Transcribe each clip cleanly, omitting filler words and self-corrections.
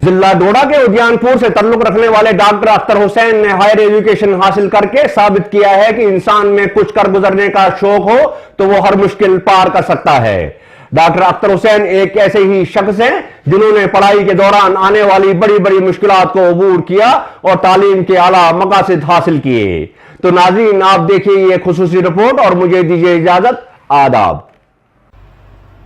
जिला डोडा के उद्यानपुर से ताल्लुक रखने वाले डॉक्टर अख्तर हुसैन ने हायर एजुकेशन हासिल करके साबित किया है कि इंसान में कुछ कर गुजरने का शौक हो तो वो हर मुश्किल पार कर सकता है। डॉक्टर अख्तर हुसैन एक ऐसे ही शख्स हैं जिन्होंने पढ़ाई के दौरान आने वाली बड़ी बड़ी मुश्किलात को अबूर किया और तालीम के आला मकासद हासिल किए। तो नाज़रीन, आप देखिए ये खुसूसी रिपोर्ट और मुझे दीजिए इजाजत। आदाब।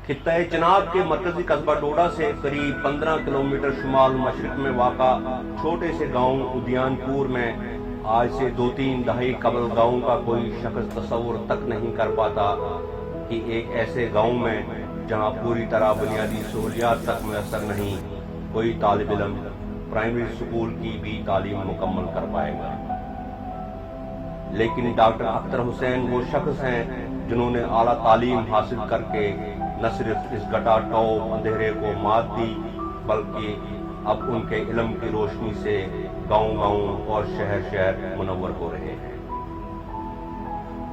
खित्ता चिनाब के मरकजी कस्बा डोडा से करीब 15 किलोमीटर शुमाल मशरिक में वाक़ा छोटे से गांव उद्यानपुर में आज से 2-3 दहाई कबल गांव का कोई शख्स तस्वुर तक नहीं कर पाता कि एक ऐसे गांव में जहां पूरी तरह बुनियादी सहूलियात तक मैसर नहीं, कोई तालिब इल्म प्राइमरी स्कूल की भी तालीम मुकम्मल कर पाएगा। लेकिन डॉक्टर अख्तर हुसैन वो शख्स हैं जिन्होंने आला तालीम हासिल करके न सिर्फ इस घटाटो अंधेरे को मात दी, बल्कि अब उनके इल्म की रोशनी से गांव-गांव और शहर-शहर मुनव्वर हो रहे हैं।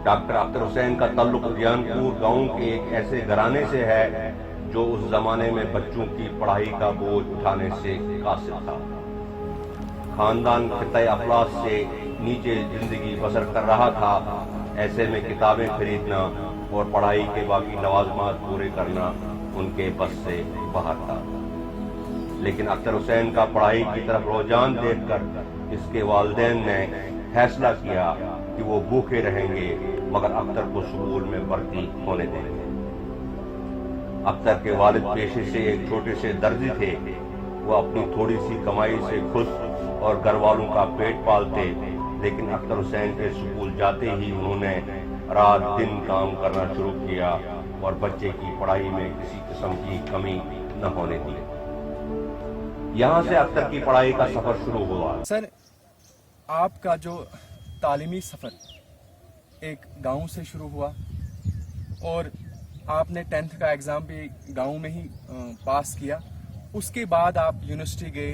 डॉक्टर अख्तर हुसैन का ताल्लुक उद्यानपुर गांव के एक ऐसे घराने से है जो उस जमाने में बच्चों की पढ़ाई का बोझ उठाने से कासिर था। खानदान खित्ता अफलास से नीचे जिंदगी बसर कर रहा था। ऐसे में किताबें खरीदना और पढ़ाई के बाकी लवाजमात पूरे करना उनके बस से बाहर था। लेकिन अख्तर हुसैन का पढ़ाई की तरफ रुझान देखकर इसके वालिदैन ने फैसला किया कि वो भूखे रहेंगे मगर अख्तर को स्कूल में भर्ती होने देंगे। अख्तर के वालिद पेशे से एक छोटे से दर्जी थे। वो अपनी थोड़ी सी कमाई से खुश और घर वालों का पेट पालते, लेकिन अख्तर हुसैन के स्कूल जाते ही उन्होंने रात दिन काम करना शुरू किया और बच्चे की पढ़ाई में किसी किस्म की कमी न होने दी। यहाँ से अख्तर की पढ़ाई का सफर शुरू हुआ। सर, आपका जो तालीमी सफर एक गांव से शुरू हुआ और आपने 10th का एग्जाम भी गांव में ही पास किया। उसके बाद आप यूनिवर्सिटी गए,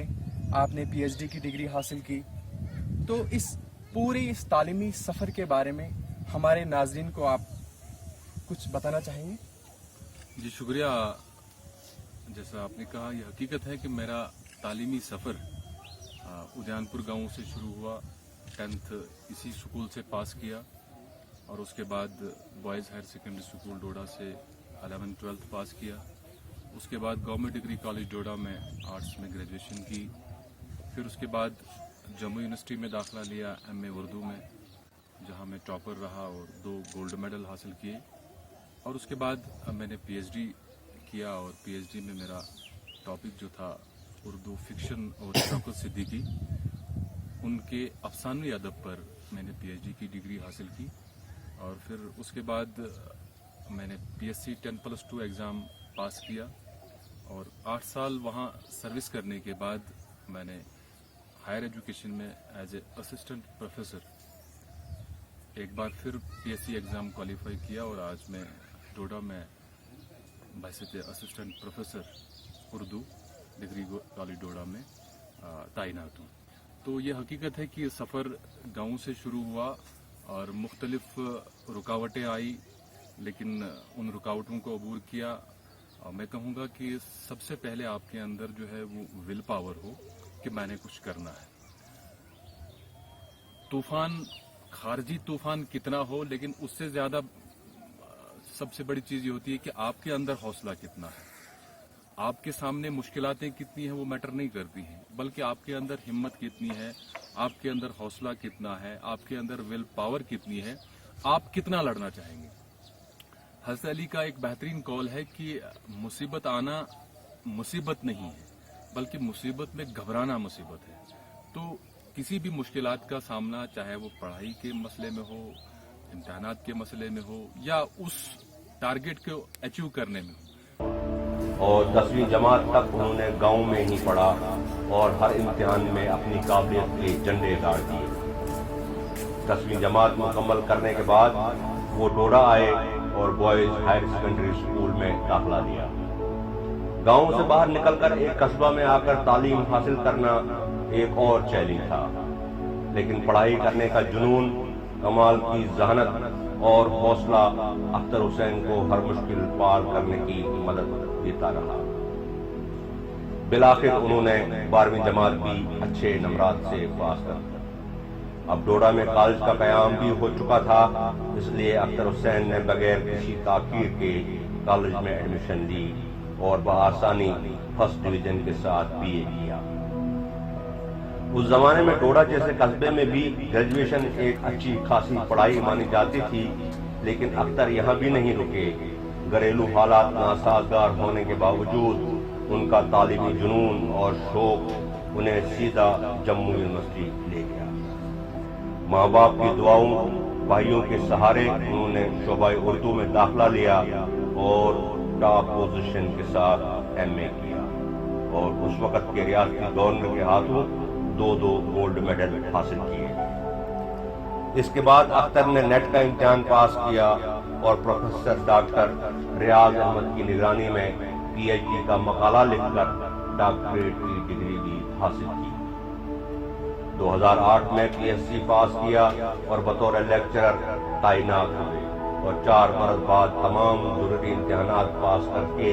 आपने पीएचडी की डिग्री हासिल की। तो इस पूरे इस तालीमी सफर के बारे में हमारे नाजरीन को आप कुछ बताना चाहेंगे? जी शुक्रिया। जैसा आपने कहा, यह हकीकत है कि मेरा तालीमी सफ़र उद्यानपुर गांव से शुरू हुआ। 10th इसी स्कूल से पास किया और उसके बाद बॉयज़ हायर सेकेंडरी स्कूल डोडा से 11th 12th पास किया। उसके बाद गवर्नमेंट डिग्री कॉलेज डोडा में आर्ट्स में ग्रेजुएशन की। फिर उसके बाद जम्मू यूनिवर्सिटी में दाखिला लिया एमए उर्दू में, जहां मैं टॉपर रहा और 2 गोल्ड मेडल हासिल किए। और उसके बाद मैंने पीएचडी किया और पीएचडी में मेरा टॉपिक जो था उर्दू फिक्शन और शौकत सिद्दीकी, उनके अफसानवी अदब पर मैंने पीएचडी की डिग्री हासिल की। और फिर उसके बाद मैंने पीएससी 10+2 एग्ज़ाम पास किया और 8 साल वहाँ सर्विस करने के बाद मैंने हायर एजुकेशन में एज ए असिस्टेंट प्रोफेसर एक बार फिर पीएससी एग्ज़ाम क्वालिफाई किया और आज मैं डोडा में बहैसियत assistant professor Urdu degree college Doda में तैनात हूँ। तो ये हकीकत है कि सफ़र गांव से शुरू हुआ और मुख्तलिफ रुकावटें आई, लेकिन उन रुकावटों को अबूर किया। और मैं कहूँगा कि सबसे पहले आपके अंदर जो है वो विल पावर हो कि मैंने कुछ करना है। तूफान, खारजी तूफान कितना हो, लेकिन उससे ज्यादा सबसे बड़ी चीज ये होती है कि आपके अंदर हौसला कितना है। आपके सामने मुश्किलातें कितनी हैं वो मैटर नहीं करती हैं, बल्कि आपके अंदर हिम्मत कितनी है, आपके अंदर हौसला कितना है, आपके अंदर विल पावर कितनी है, आप कितना लड़ना चाहेंगे। हज़रत अली का एक बेहतरीन कौल है कि मुसीबत आना मुसीबत नहीं है, बल्कि मुसीबत में घबराना मुसीबत है। तो किसी भी मुश्किलात का सामना, चाहे वो पढ़ाई के मसले में हो, इम्तिहानात के मसले में हो या उस टारगेट को अचीव करने में हो। और 10वीं जमात तक उन्होंने गांव में ही पढ़ा और हर इम्तिहान में अपनी काबिलियत के झंडे गाड़ दिए। 10वीं जमात मुकम्मल करने के बाद वो डोडा आए और बॉयज हायर सेकेंडरी स्कूल में दाखिला लिया। गांव से बाहर निकलकर एक कस्बा में आकर तालीम हासिल करना एक और चैलेंज था, लेकिन पढ़ाई करने का जुनून, कमाल की जहनत और हौसला अख्तर हुसैन को हर मुश्किल पार करने की मदद देता रहा। بالآخر انہوں نے 12ویں جماعت بھی اچھے نمرات سے پاس کر دی۔ اب ڈوڈا میں کالج کا قیام بھی ہو چکا تھا، اس لیے اختر حسین نے بغیر کسی تاخیر کے کالج میں ایڈمیشن لی اور بآسانی فرسٹ ڈویژن کے ساتھ BA کیا۔ اس زمانے میں ڈوڈا جیسے قصبے میں بھی گریجویشن ایک اچھی خاصی پڑھائی مانی جاتی تھی، لیکن اختر یہاں بھی نہیں رکے۔ گھریلو حالات ناسازگار ہونے کے باوجود ان کا تعلیمی جنون اور شوق انہیں سیدھا جموں یونیورسٹی لے گیا۔ ماں باپ کی دعاؤں، بھائیوں کے سہارے انہوں نے شعبہ اردو میں داخلہ لیا اور ٹاپ پوزیشن کے ساتھ MA کیا اور اس وقت کے ریاستی گورنر کے ہاتھوں 2 گولڈ میڈل حاصل کیے۔ اس کے بعد اختر نے نیٹ کا امتحان پاس کیا اور پروفیسر ڈاکٹر ریاض احمد کی نگرانی میں PhD کا مقالہ لکھ کر ڈاکٹریٹ کی ڈگری بھی حاصل کی۔ 2008 میں PhD پاس کیا اور بطور لیکچرر تعینات ہوئے اور 4 برس بعد تمام ضروری امتحانات پاس کر کے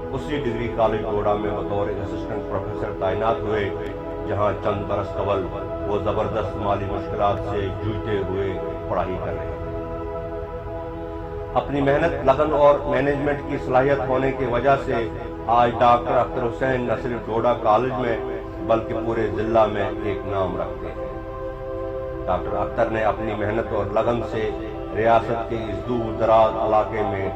اسی ڈگری کالج ڈوڈا میں بطور اسسٹنٹ پروفیسر تعینات ہوئے، جہاں چند برس قبل وہ زبردست مالی مشکلات سے جوجھتے ہوئے پڑھائی کر رہے تھے۔ اپنی محنت، لگن اور مینجمنٹ کی صلاحیت ہونے کی وجہ سے آج ڈاکٹر اختر حسین نہ صرف ڈوڈا کالج میں بلکہ پورے ضلع میں ایک نام رکھتے ہیں۔ ڈاکٹر اختر نے اپنی محنت اور لگن سے ریاست کے اس دور دراز علاقے میں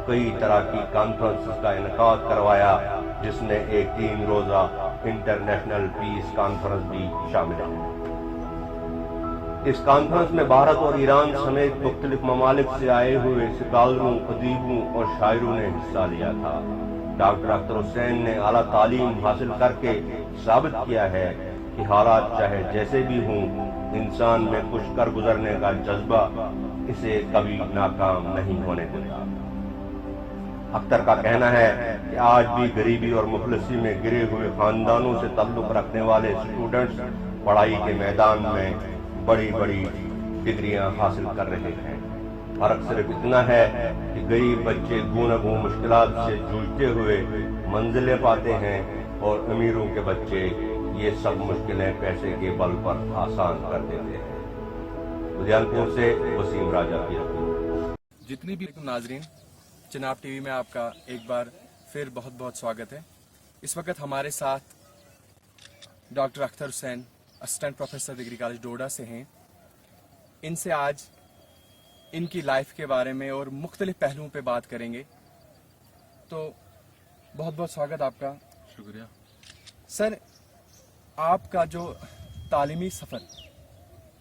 کئی طرح کی کانفرنسز کا انعقاد کروایا، جس میں ایک 3 روزہ انٹرنیشنل پیس کانفرنس بھی شامل ہے۔ اس کانفرنس میں بھارت اور ایران سمیت مختلف ممالک سے آئے ہوئے اسکالروں، ادیبوں اور شاعروں نے حصہ لیا تھا۔ ڈاکٹر اختر حسین نے اعلیٰ تعلیم حاصل کر کے ثابت کیا ہے کہ حالات چاہے جیسے بھی ہوں، انسان میں کچھ کر گزرنے کا جذبہ اسے کبھی ناکام نہیں ہونے دیتا۔ اختر کا کہنا ہے کہ آج بھی غریبی اور مفلسی میں گرے ہوئے خاندانوں سے تعلق رکھنے والے اسٹوڈنٹس پڑھائی کے میدان میں بڑی بڑی ڈگریاں حاصل کر رہے ہیں۔ فرق صرف اتنا ہے کہ غریب بچے گوں نہ گوں مشکلات سے جوجھتے ہوئے منزلیں پاتے ہیں اور امیروں کے بچے یہ سب مشکلیں پیسے کے بل پر آسان کر دیتے ہیں۔ لدھیان پور سے وسیم راجہ کی رپورٹ۔ جتنی بھی ناظرین، چناب ٹی وی میں آپ کا ایک بار پھر بہت بہت سواگت ہے۔ اس وقت ہمارے ساتھ doctor Akhtar Hussain assistant professor degree college Doda سے ہیں۔ ان سے آج ان کی لائف کے بارے میں اور مختلف پہلوؤں پہ بات کریں گے، تو بہت بہت سواگت آپ کا۔ شکریہ سر، آپ کا جو تعلیمی سفر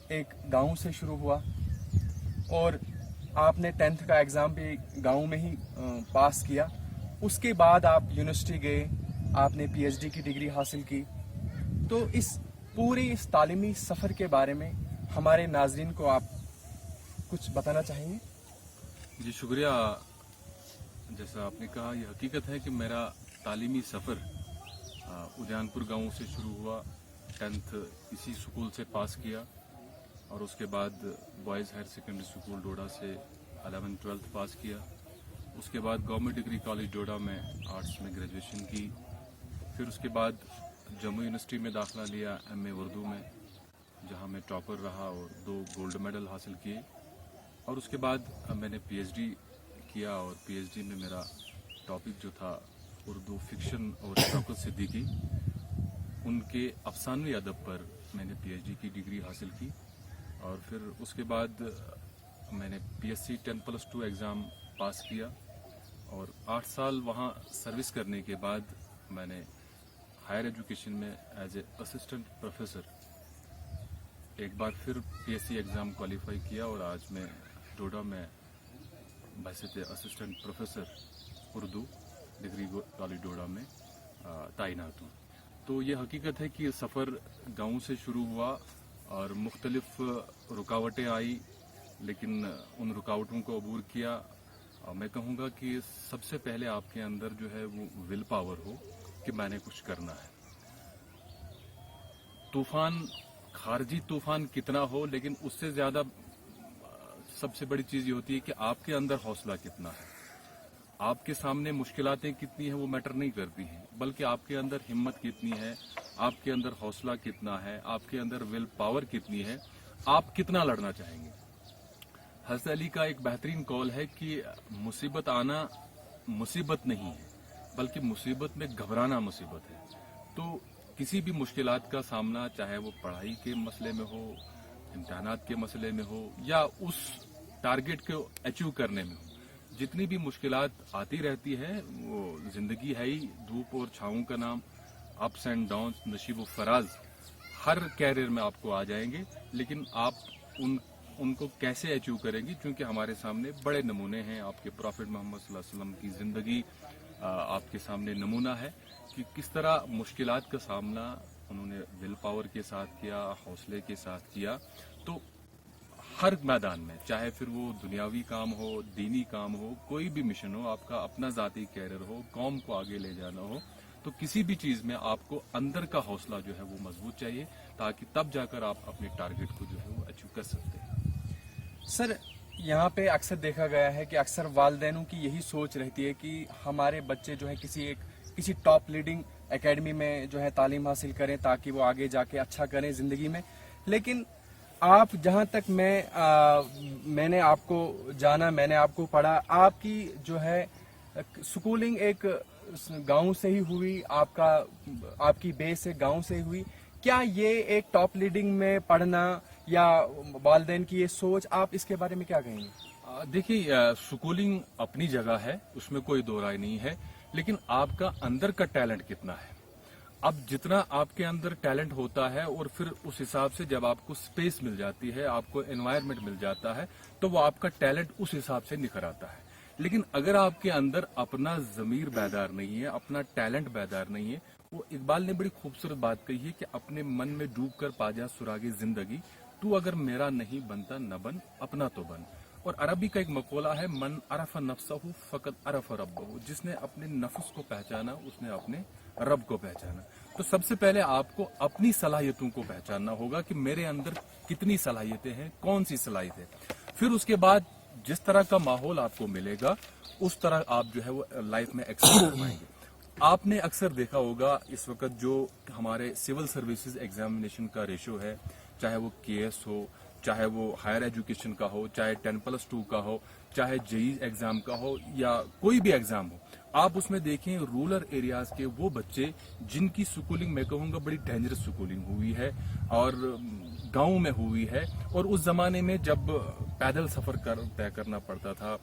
ایک گاؤں سے شروع ہوا اور آپ نے 10th کا ایگزام بھی گاؤں میں ہی پاس کیا، اس کے بعد آپ یونیورسٹی گئے، آپ نے PhD کی ڈگری حاصل کی، تو اس تعلیمی سفر کے بارے میں ہمارے ناظرین کو آپ کچھ بتانا چاہیں گے؟ جی شکریہ۔ جیسا آپ نے کہا، یہ حقیقت ہے کہ میرا تعلیمی سفر اجان پور گاؤں سے شروع ہوا۔ 10th اسی سکول سے پاس کیا اور اس کے بعد boys higher secondary school Doda سے 11th 12th پاس کیا۔ اس کے بعد گورنمنٹ ڈگری کالج ڈوڈا میں آرٹس میں گریجویشن کی۔ پھر اس کے بعد جموں یونیورسٹی میں داخلہ لیا MA اردو میں، جہاں میں ٹاپر رہا اور 2 گولڈ میڈل حاصل کیے۔ اور اس کے بعد میں نے PhD کیا اور PhD میں میرا ٹاپک جو تھا اردو فکشن اور شوکت صدیقی، ان کے افسانوی ادب پر میں نے PhD کی ڈگری حاصل کی۔ اور پھر اس کے بعد میں نے PSC 10+2 ایگزام پاس کیا اور 8 سال وہاں سروس کرنے کے بعد میں نے ہائر ایجوکیشن میں ایز اے اسسٹنٹ پروفیسر ایک بار پھر PSC ایگزام کوالیفائی کیا اور آج میں ڈوڈا میں بحیثیت assistant professor Urdu degree college doda میں تعینات ہوں۔ تو یہ حقیقت ہے کہ یہ سفر گاؤں سے شروع ہوا اور مختلف رکاوٹیں آئی، لیکن ان رکاوٹوں کو عبور کیا۔ میں کہوں گا کہ سب سے پہلے آپ کے اندر جو ہے وہ ول پاور ہو کہ میں نے کچھ کرنا ہے۔ طوفان، خارجی طوفان کتنا ہو، لیکن اس سے زیادہ سب سے بڑی چیز یہ ہوتی ہے کہ آپ کے اندر حوصلہ کتنا ہے۔ آپ کے سامنے مشکلاتیں کتنی ہیں وہ میٹر نہیں کرتی ہیں، بلکہ آپ کے اندر ہمت کتنی ہے، آپ کے اندر حوصلہ کتنا ہے، آپ کے اندر ول پاور کتنی ہے، آپ کتنا لڑنا چاہیں گے۔ حضرت علی کا ایک بہترین قول ہے کہ مصیبت آنا مصیبت نہیں ہے، بلکہ مصیبت میں گھبرانا مصیبت ہے۔ تو کسی بھی مشکلات کا سامنا، چاہے وہ پڑھائی کے مسئلے میں ہو، امتحانات کے مسئلے میں ہو، یا اس ٹارگٹ کو اچیو کرنے میں ہو، جتنی بھی مشکلات آتی رہتی ہے، وہ زندگی ہے ہی، دھوپ اور چھاؤں کا نام، اپس اینڈ ڈاؤنس، نشیب و فراز ہر کیریئر میں آپ کو آ جائیں گے، لیکن آپ ان کو کیسے اچیو کریں گے؟ چونکہ ہمارے سامنے بڑے نمونے ہیں، آپ کے پروفٹ محمد صلی اللہ علیہ وسلم کی زندگی آپ کے سامنے نمونہ ہے کہ کس طرح مشکلات کا سامنا انہوں نے ول پاور کے ساتھ کیا، حوصلے کے ساتھ کیا۔ تو ہر میدان میں، چاہے پھر وہ دنیاوی کام ہو، دینی کام ہو، کوئی بھی مشن ہو، آپ کا اپنا ذاتی کیریئر ہو، قوم کو آگے لے جانا ہو، تو کسی بھی چیز میں آپ کو اندر کا حوصلہ جو ہے وہ مضبوط چاہیے، تاکہ تب جا کر آپ اپنے ٹارگٹ کو جو ہے وہ اچیو کر سکتے ہیں۔ سر یہاں پہ اکثر دیکھا گیا ہے کہ اکثر والدینوں کی یہی سوچ رہتی ہے کہ ہمارے بچے جو ہے کسی ٹاپ لیڈنگ اکیڈمی میں جو ہے تعلیم حاصل کریں تاکہ وہ آگے جا کے اچھا کریں زندگی میں، لیکن آپ جہاں تک میں نے آپ کو جانا، میں نے آپ کو پڑھا، آپ کی جو ہے سکولنگ ایک گاؤں سے ہی ہوئی، آپ کی بیس ایک گاؤں سے ہی ہوئی۔ کیا یہ ایک ٹاپ لیڈنگ میں پڑھنا یا والدین کی یہ سوچ، آپ اس کے بارے میں کیا کہیں گے؟ دیکھیے، سکولنگ اپنی جگہ ہے، اس میں کوئی دو رائے نہیں ہے، لیکن آپ کا اندر کا ٹیلنٹ کتنا ہے۔ اب جتنا آپ کے اندر ٹیلنٹ ہوتا ہے، اور پھر اس حساب سے جب آپ کو سپیس مل جاتی ہے، آپ کو انوائرمنٹ مل جاتا ہے، تو وہ آپ کا ٹیلنٹ اس حساب سے نکھر آتا ہے۔ لیکن اگر آپ کے اندر اپنا ضمیر بیدار نہیں ہے، اپنا ٹیلنٹ بیدار نہیں ہے، وہ اقبال نے بڑی خوبصورت بات کہی ہے کہ اپنے من میں ڈوب کر پا جا سراغ زندگی، تو اگر میرا نہیں بنتا نہ بن، اپنا تو بن۔ اور عربی کا ایک مقولہ ہے، من عرف نفسہ فقط عرف ربہ، جس نے اپنے نفس کو پہچانا اس نے اپنے رب کو پہچانا۔ تو سب سے پہلے آپ کو اپنی صلاحیتوں کو پہچاننا ہوگا کہ میرے اندر کتنی صلاحیتیں ہیں، کون سی صلاحیت ہے۔ پھر اس کے بعد جس طرح کا ماحول آپ کو ملے گا، اس طرح آپ جو ہے وہ لائف میں ایکسل کر پائیں گے۔ آپ نے اکثر دیکھا ہوگا اس وقت جو ہمارے سول سروسز ایگزامینیشن کا ریشو ہے، چاہے وہ کے ایس ہو، چاہے وہ ہائر ایجوکیشن کا ہو، چاہے 10+2 کا ہو، چاہے جئی ایگزام کا ہو، یا کوئی بھی ایگزام ہو، آپ اس میں دیکھیں رورل ایریاز کے وہ بچے جن کی سکولنگ میں کہوں گا بڑی ڈینجرس سکولنگ ہوئی ہے اور گاؤں میں ہوئی ہے، اور اس زمانے میں جب پیدل سفر طے کرنا پڑتا تھا،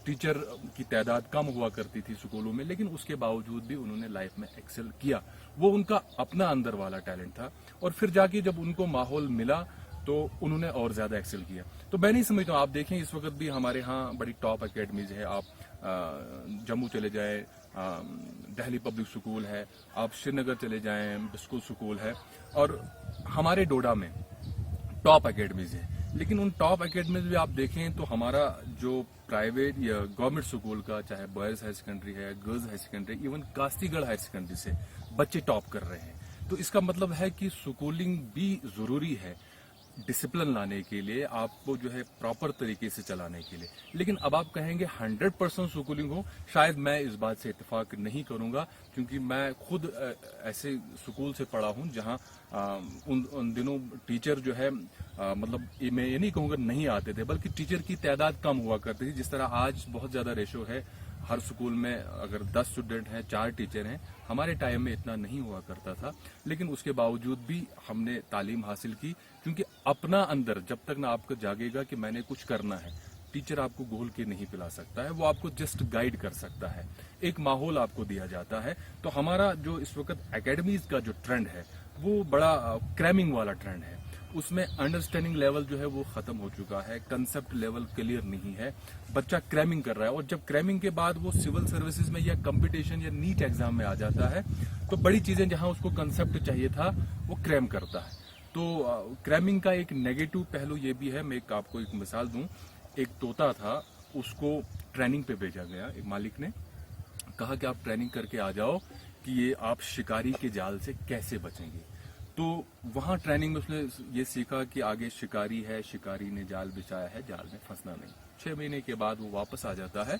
ٹیچر کی تعداد کم ہوا کرتی تھی سکولوں میں، لیکن اس کے باوجود بھی انہوں نے لائف میں ایکسل کیا۔ وہ ان کا اپنا اندر والا ٹیلنٹ تھا، اور پھر جا کے جب ان کو ماحول ملا تو انہوں نے اور زیادہ ایکسل کیا۔ تو میں نہیں سمجھتا ہوں، آپ دیکھیں اس وقت بھی ہمارے ہاں بڑی ٹاپ اکیڈمیز ہے، آپ جموں چلے جائیں، دہلی پبلک سکول ہے، آپ شری نگر چلے جائیں، بسکول سکول ہے، اور ہمارے ڈوڈا میں ٹاپ اکیڈمیز ہیں۔ لیکن ان ٹاپ اکیڈمیز بھی آپ دیکھیں تو ہمارا جو پرائیویٹ یا گورنمنٹ سکول کا، چاہے بوائز ہائر سیکنڈری ہے، گرلز ہائر سیکنڈری، ایون کاستی گڑھ ہائر سیکنڈری سے بچے ٹاپ کر رہے ہیں۔ تو اس کا مطلب ہے کہ سکولنگ بھی ضروری ہے ڈسپلن لانے کے لیے، آپ کو جو ہے پراپر طریقے سے چلانے کے لیے۔ لیکن اب آپ کہیں گے 100% سکولنگ ہو، شاید میں اس بات سے اتفاق نہیں کروں گا، کیونکہ میں خود ایسے سکول سے پڑھا ہوں جہاں ان دنوں ٹیچر جو ہے مطلب میں یہ نہیں کہوں گا نہیں آتے تھے، بلکہ ٹیچر کی تعداد کم ہوا کرتی تھی، جس طرح آج بہت زیادہ ریشو ہے، ہر سکول میں اگر 10 اسٹوڈنٹ ہیں 4 ٹیچر ہیں۔ ہمارے ٹائم میں اتنا نہیں ہوا کرتا تھا، لیکن اس کے باوجود بھی ہم نے تعلیم حاصل کی، کیونکہ اپنا اندر جب تک نہ آپ کو جاگے گا کہ میں نے کچھ کرنا ہے، ٹیچر آپ کو گھول کے نہیں پلا سکتا ہے، وہ آپ کو جسٹ گائیڈ کر سکتا ہے، ایک ماحول آپ کو دیا جاتا ہے۔ تو ہمارا جو اس وقت اکیڈمیز کا جو ٹرینڈ ہے وہ بڑا کریمنگ والا ٹرینڈ ہے، اس میں انڈرسٹینڈنگ لیول جو ہے وہ ختم ہو چکا ہے، کنسپٹ لیول کلیئر نہیں ہے، بچہ کریمنگ کر رہا ہے، اور جب کریمنگ کے بعد وہ سول سروسز میں یا کمپٹیشن یا نیٹ ایگزام میں آ جاتا ہے تو بڑی چیزیں جہاں اس کو کنسپٹ چاہیے تھا وہ کریم کرتا ہے۔ تو کریمنگ کا ایک نیگیٹو پہلو یہ بھی ہے، میں آپ کو ایک مثال دوں، ایک طوطا تھا، اس کو ٹریننگ پہ بھیجا گیا، ایک مالک نے کہا کہ آپ ٹریننگ کر کے آ جاؤ کہ یہ آپ شکاری کے جال سے کیسے بچیں گے۔ تو وہاں ٹریننگ میں اس نے یہ سیکھا کہ آگے شکاری ہے، شکاری نے جال بچھایا ہے، جال میں پھنسنا نہیں۔ 6 مہینے کے بعد وہ واپس آ جاتا ہے،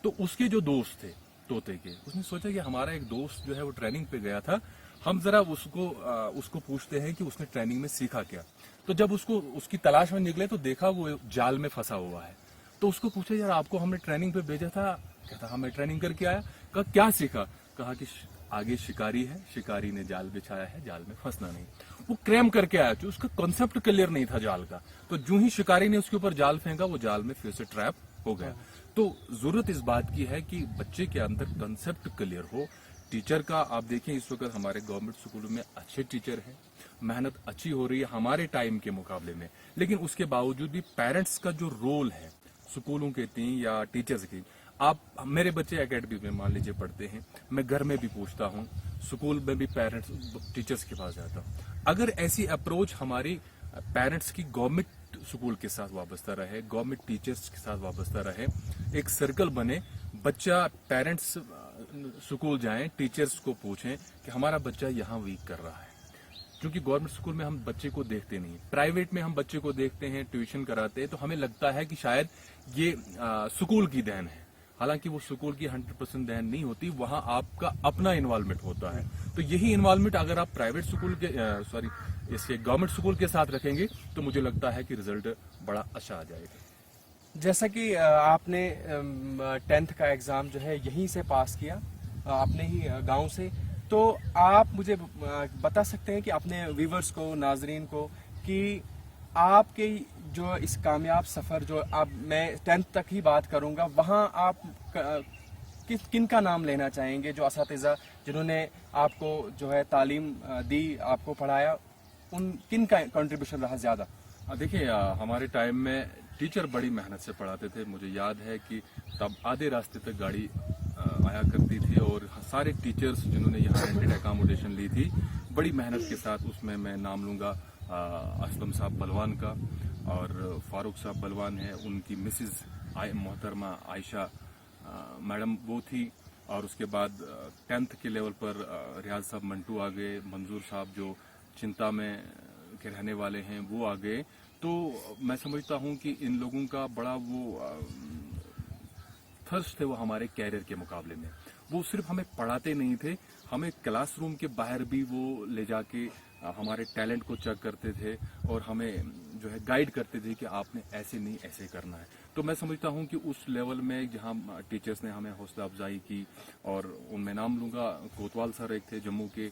तो उसके जो दोस्त थे तोते के, उसने सोचा कि हमारा एक दोस्त जो है वो ट्रेनिंग पे गया था, हम जरा उसको पूछते हैं कि उसने ट्रेनिंग में सीखा क्या। तो जब उसकी तलाश में निकले तो देखा वो जाल में फंसा हुआ है। तो उसको पूछा, यार आपको हमने ट्रेनिंग पे भेजा था। कहता हाँ मैं ट्रेनिंग करके आया। कहा क्या सीखा? कहा कि आगे शिकारी है, शिकारी ने जाल बिछाया है, जाल में फंसना नहीं। वो क्रैम करके आया, जो उसका कॉन्सेप्ट क्लियर नहीं था जाल का। तो जो ही शिकारी ने उसके ऊपर जाल फेंका, वो जाल में फिर से ट्रैप हो गया। तो जरूरत इस बात की है कि बच्चे के अंदर कॉन्सेप्ट क्लियर हो। टीचर का आप देखें, इस वक्त हमारे गवर्नमेंट स्कूलों में अच्छे टीचर हैं, मेहनत अच्छी हो रही है हमारे टाइम के मुकाबले में, लेकिन उसके बावजूद भी पेरेंट्स का जो रोल है स्कूलों के थी या टीचर्स की, आप मेरे बच्चे एकेडमी में मान लीजिए पढ़ते हैं, मैं घर में भी पूछता हूँ, स्कूल में भी पेरेंट्स टीचर्स के पास जाता हूँ। अगर ऐसी अप्रोच हमारी पेरेंट्स की गवर्नमेंट स्कूल के साथ वाबस्ता रहे, गवर्नमेंट टीचर्स के साथ वाबस्ता रहे, एक सर्कल बने, बच्चा पेरेंट्स स्कूल जाएं, टीचर्स को पूछें कि हमारा बच्चा यहाँ वीक कर रहा है। क्योंकि गवर्नमेंट स्कूल में हम बच्चे को देखते नहीं, प्राइवेट में हम बच्चे को देखते हैं, ट्यूशन कराते हैं, तो हमें लगता है कि शायद ये स्कूल की देन है। हालांकि वो स्कूल की 100% देन नहीं होती, वहां आपका अपना इन्वॉल्वमेंट होता है। तो यही इन्वॉल्वमेंट अगर आप प्राइवेट स्कूल के इसके गवर्नमेंट स्कूल के साथ रखेंगे तो मुझे लगता है कि रिजल्ट बड़ा अच्छा आ जाएगा। जैसा कि आपने 10th का एग्ज़ाम जो है यहीं से पास किया, अपने ही गांव से, तो आप मुझे बता सकते हैं कि अपने व्यूवर्स को, नाजरीन को, कि आपके जो इस कामयाब सफ़र जो आप, मैं 10th तक ही बात करूंगा, वहां आप किन का नाम लेना चाहेंगे, जो असातिज़ा जिन्होंने आपको जो है तालीम दी, आपको पढ़ाया, उन किन का कंट्रीब्यूशन रहा ज़्यादा? देखिए, हमारे टाइम में टीचर बड़ी मेहनत से पढ़ाते थे। मुझे याद है कि तब आधे रास्ते तक गाड़ी आया करती थी और सारे टीचर्स जिन्होंने यहाँ रेंटेड एकोमोडेशन ली थी, बड़ी मेहनत के साथ, उसमें मैं नाम लूँगा असलम साहब बलवान का, और फारूक साहब बलवान है, उनकी मिसिज मोहतरमा आयशा मैडम वो थी, और उसके बाद 10th के लेवल पर रियाज साहब मंटू आ गए, मंजूर साहब जो चिंता में के रहने वाले हैं वो आ गए। तो मैं समझता हूँ कि इन लोगों का बड़ा वो थर्स्ट है वो हमारे कैरियर के मुकाबले में। वो सिर्फ हमें पढ़ाते नहीं थे, हमें क्लासरूम के बाहर भी वो ले जाके हमारे टैलेंट को चेक करते थे और हमें जो है गाइड करते थे कि आपने ऐसे नहीं ऐसे करना है। तो मैं समझता हूं कि उस लेवल में जहां टीचर्स ने हमें हौसला अफजाई की, और उनमें नाम लूंगा कोतवाल सर एक थे जम्मू के,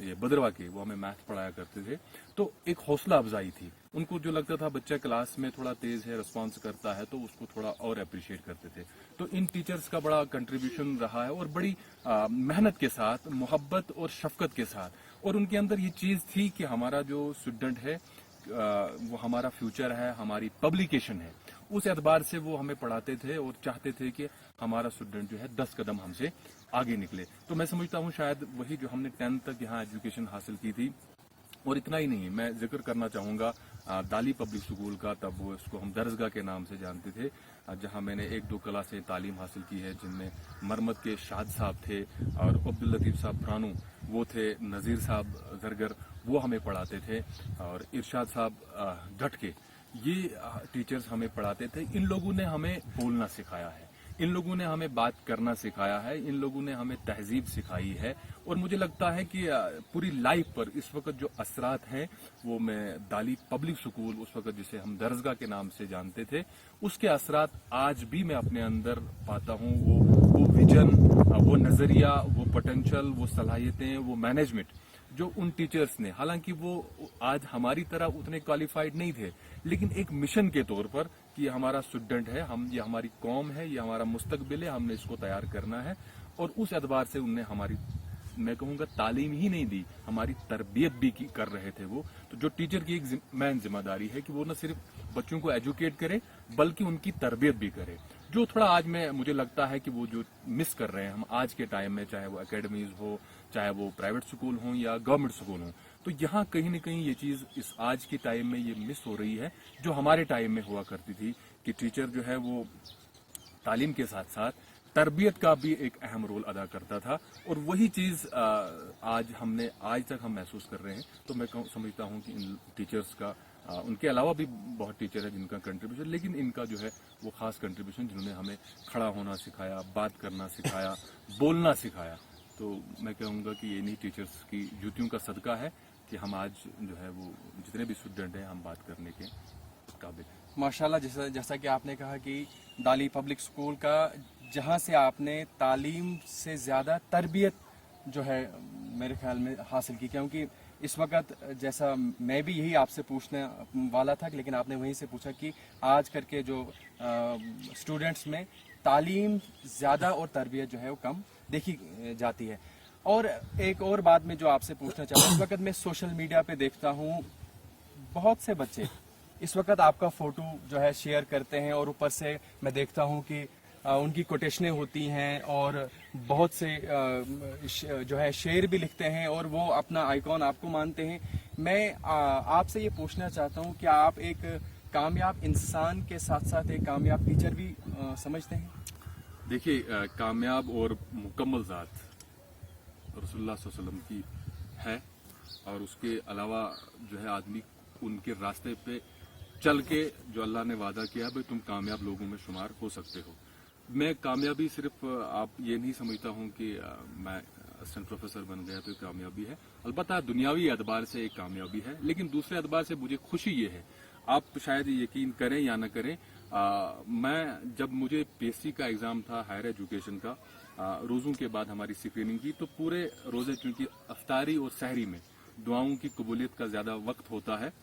ये बदरवा के, वो हमें मैथ पढ़ाया करते थे। तो एक हौसला अफजाई थी, उनको जो लगता था बच्चा क्लास में थोड़ा तेज है, रिस्पॉन्स करता है, तो उसको थोड़ा और अप्रिशिएट करते थे। तो इन टीचर्स का बड़ा कंट्रीब्यूशन रहा है, और बड़ी मेहनत के साथ, मोहब्बत और शफकत के साथ, और उनके अंदर ये चीज थी कि हमारा जो स्टूडेंट है वो हमारा फ्यूचर है, हमारी पब्लिकेशन है। उस एतबार से वो हमें पढ़ाते थे और चाहते थे कि हमारा स्टूडेंट जो है 10 कदम हमसे आगे निकले। तो मैं समझता हूँ शायद वही जो हमने 10th तक यहाँ एजुकेशन हासिल की थी। और इतना ही नहीं, मैं जिक्र करना चाहूँगा दाली पब्लिक स्कूल का, तब वो इसको हम दरसगाह के नाम से जानते थे, जहाँ मैंने 1-2 क्लासें तालीम हासिल की है, जिनमें मरमत के शाद साहब थे और अब्दुल लतीफ़ साहब प्रानू वो थे, नज़ीर साहब जरगर वो हमें पढ़ाते थे, और इरशाद साहब घट के, ये टीचर्स हमें पढ़ाते थे। इन लोगों ने हमें बोलना सिखाया है, इन लोगों ने हमें बात करना सिखाया है, इन लोगों ने हमें तहजीब सिखाई है। और मुझे लगता है कि पूरी लाइफ पर इस वक्त जो असरात हैं, वो मैं दाली पब्लिक स्कूल, उस वक्त जिसे हम दरसगाह के नाम से जानते थे, उसके असरात आज भी मैं अपने अंदर पाता हूँ। वो विजन, वो नजरिया, वो पोटेंशियल, वो सलाहियतें, वो मैनेजमेंट जो उन टीचर्स ने, हालांकि वो आज हमारी तरह उतने क्वालिफाइड नहीं थे, लेकिन एक मिशन के तौर पर कि ये हमारा स्टूडेंट है, हम, ये हमारी कौम है, ये हमारा मुस्तकबिल है, हमने इसको तैयार करना है। और उस एतबार से उनने हमारी, मैं कहूँगा तालीम ही नहीं दी, हमारी तरबियत भी कर रहे थे वो। तो जो टीचर की एक मेन जिम्मेदारी है कि वो न सिर्फ बच्चों को एजुकेट करे, बल्कि उनकी तरबियत भी करे, जो थोड़ा आज में मुझे लगता है कि वो जो मिस कर रहे हैं हम आज के टाइम में, चाहे वो एकेडमीज हो, चाहे वो प्राइवेट स्कूल हो या गवर्नमेंट स्कूल हो, तो यहाँ कहीं न कहीं ये चीज इस आज के टाइम में ये मिस हो रही है, जो हमारे टाइम में हुआ करती थी कि टीचर जो है वो तालीम के साथ साथ तरबियत का भी एक अहम रोल अदा करता था। और वही चीज आज तक हम महसूस कर रहे हैं। तो मैं समझता हूँ कि इन टीचर्स का उनके अलावा भी बहुत टीचर है जिनका कंट्रीब्यूशन, लेकिन इनका जो है वो खास कंट्रीब्यूशन जिन्होंने हमें खड़ा होना सिखाया, बात करना सिखाया, बोलना सिखाया। तो मैं कहूँगा कि ये इन्हीं टीचर्स की जूतियों का सदका है कि हम आज जो है वो जितने भी स्टूडेंट हैं हम बात करने के काबिल हैं। माशाल्लाह, जैसा कि आपने कहा कि दाली पब्लिक स्कूल का जहाँ से आपने तालीम से ज़्यादा तरबियत जो है मेरे ख्याल में हासिल की, क्योंकि इस वक्त जैसा मैं भी यही आपसे पूछने वाला था, लेकिन आपने वहीं से पूछा कि आज करके जो स्टूडेंट्स में तालीम ज़्यादा और तरबियत जो है वो कम देखी जाती है। और एक और बात में जो आपसे पूछना चाहता हूँ, इस वक्त मैं सोशल मीडिया पे देखता हूँ बहुत से बच्चे इस वक्त आपका फ़ोटो जो है शेयर करते हैं, और ऊपर से मैं देखता हूँ कि उनकी कोटेशनें होती हैं और बहुत से जो है शेर भी लिखते हैं और वो अपना आइकॉन आपको मानते हैं। मैं आपसे ये पूछना चाहता हूँ कि आप एक कामयाब इंसान के साथ साथ एक कामयाब टीचर भी समझते हैं? देखिए, कामयाब और मुकम्मल ज़ात रसूलुल्लाह सल्लल्लाहु अलैहि वसल्लम की है, और उसके अलावा जो है आदमी उनके रास्ते पे चल के जो अल्लाह ने वादा किया भाई तुम कामयाब लोगों में शुमार हो सकते हो। मैं कामयाबी सिर्फ आप ये नहीं समझता हूँ कि मैं असिस्टेंट प्रोफेसर बन गया तो एक कामयाबी है, अलबत्ता दुनियावी एतबार से एक कामयाबी है, लेकिन दूसरे एतबार से मुझे खुशी ये है, आप शायद यकीन करें या न करें, मैं जब मुझे पीएससी का एग्जाम था हायर एजुकेशन का, रोज़ों के बाद हमारी स्क्रीनिंग की, तो पूरे रोज़े चूंकि अफ्तारी और सहरी में दुआओं की कबूलियत का ज़्यादा वक्त होता है,